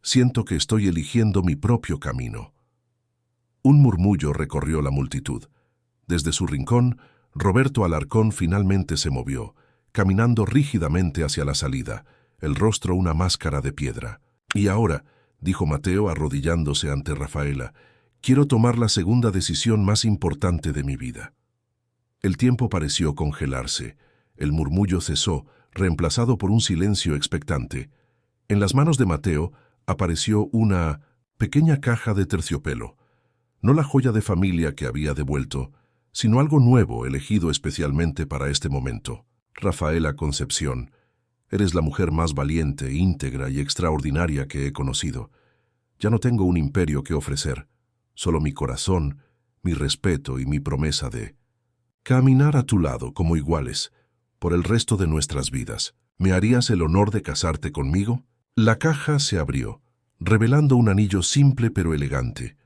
siento que estoy eligiendo mi propio camino». Un murmullo recorrió la multitud. Desde su rincón, Roberto Alarcón finalmente se movió, caminando rígidamente hacia la salida, el rostro una máscara de piedra. «Y ahora», dijo Mateo arrodillándose ante Rafaela, «quiero tomar la segunda decisión más importante de mi vida». El tiempo pareció congelarse. El murmullo cesó, reemplazado por un silencio expectante. En las manos de Mateo apareció una pequeña caja de terciopelo. No la joya de familia que había devuelto, sino algo nuevo elegido especialmente para este momento. «Rafaela Concepción, eres la mujer más valiente, íntegra y extraordinaria que he conocido. Ya no tengo un imperio que ofrecer, solo mi corazón, mi respeto y mi promesa de caminar a tu lado como iguales por el resto de nuestras vidas. ¿Me harías el honor de casarte conmigo?». La caja se abrió, revelando un anillo simple pero elegante,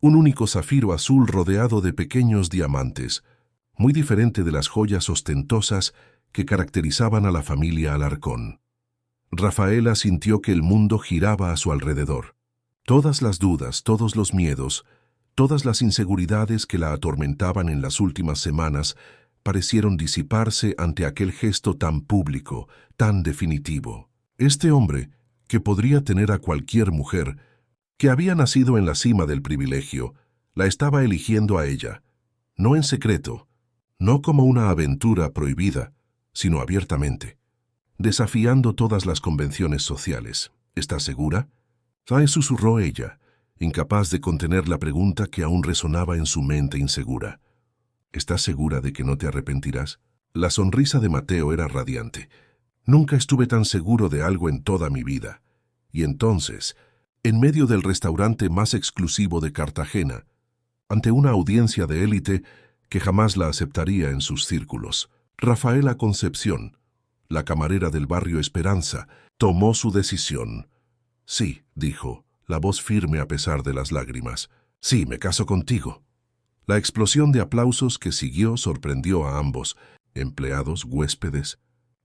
un único zafiro azul rodeado de pequeños diamantes, muy diferente de las joyas ostentosas que caracterizaban a la familia Alarcón. Rafaela sintió que el mundo giraba a su alrededor. Todas las dudas, todos los miedos, todas las inseguridades que la atormentaban en las últimas semanas parecieron disiparse ante aquel gesto tan público, tan definitivo. Este hombre, que podría tener a cualquier mujer, que había nacido en la cima del privilegio, la estaba eligiendo a ella, no en secreto, no como una aventura prohibida, sino abiertamente, desafiando todas las convenciones sociales. ¿Estás segura? Susurró ella, incapaz de contener la pregunta que aún resonaba en su mente insegura. ¿Estás segura de que no te arrepentirás? La sonrisa de Mateo era radiante. Nunca estuve tan seguro de algo en toda mi vida. Y entonces, en medio del restaurante más exclusivo de Cartagena, ante una audiencia de élite que jamás la aceptaría en sus círculos, Rafaela Concepción, la camarera del barrio Esperanza, tomó su decisión. Sí, dijo, la voz firme a pesar de las lágrimas. Sí, me caso contigo. La explosión de aplausos que siguió sorprendió a ambos, empleados, huéspedes,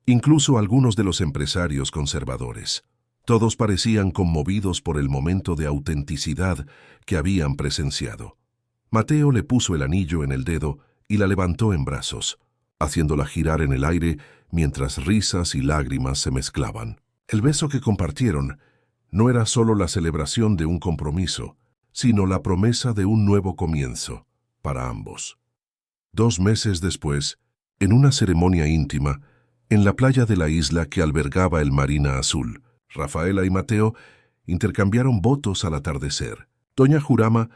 incluso algunos de los empresarios conservadores. Todos parecían conmovidos por el momento de autenticidad que habían presenciado. Mateo le puso el anillo en el dedo y la levantó en brazos, haciéndola girar en el aire mientras risas y lágrimas se mezclaban. El beso que compartieron no era solo la celebración de un compromiso, sino la promesa de un nuevo comienzo para ambos. 2 meses después, en una ceremonia íntima, en la playa de la isla que albergaba el Marina Azul, Rafaela y Mateo intercambiaron votos al atardecer. Doña Jurama,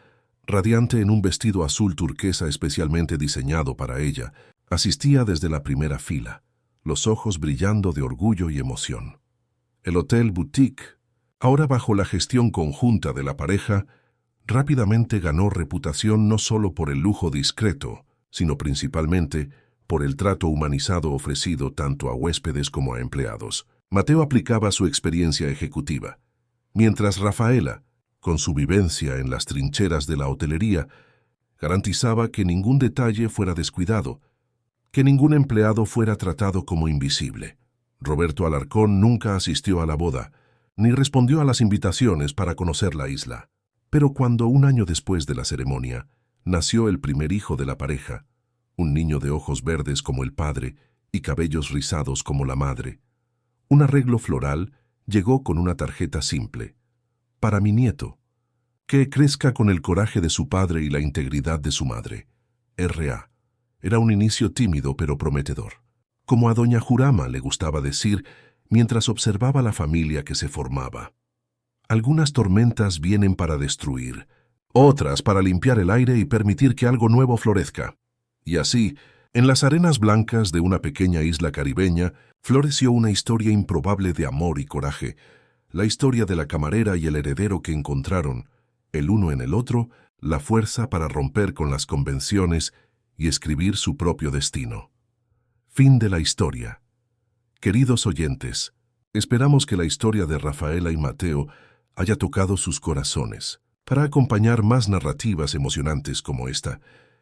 radiante en un vestido azul turquesa especialmente diseñado para ella, asistía desde la primera fila, los ojos brillando de orgullo y emoción. El Hotel Boutique, ahora bajo la gestión conjunta de la pareja, rápidamente ganó reputación no solo por el lujo discreto, sino principalmente por el trato humanizado ofrecido tanto a huéspedes como a empleados. Mateo aplicaba su experiencia ejecutiva, mientras Rafaela, con su vivencia en las trincheras de la hotelería, garantizaba que ningún detalle fuera descuidado, que ningún empleado fuera tratado como invisible. Roberto Alarcón nunca asistió a la boda, ni respondió a las invitaciones para conocer la isla. Pero cuando 1 año después de la ceremonia, nació el primer hijo de la pareja, un niño de ojos verdes como el padre y cabellos rizados como la madre, un arreglo floral llegó con una tarjeta simple. Para mi nieto, que crezca con el coraje de su padre y la integridad de su madre. R.A. Era un inicio tímido pero prometedor. Como a doña Jurama le gustaba decir mientras observaba la familia que se formaba. Algunas tormentas vienen para destruir, otras para limpiar el aire y permitir que algo nuevo florezca. Y así, en las arenas blancas de una pequeña isla caribeña, floreció una historia improbable de amor y coraje, la historia de la camarera y el heredero que encontraron, el uno en el otro, la fuerza para romper con las convenciones y escribir su propio destino. Fin de la historia. Queridos oyentes, esperamos que la historia de Rafaela y Mateo haya tocado sus corazones. Para acompañar más narrativas emocionantes como esta,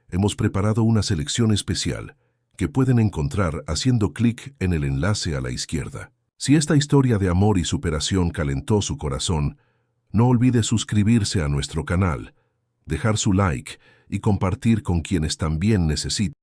hemos preparado una selección especial que pueden encontrar haciendo clic en el enlace a la izquierda. Si esta historia de amor y superación calentó su corazón, no olvide suscribirse a nuestro canal, dejar su like y compartir con quienes también necesitan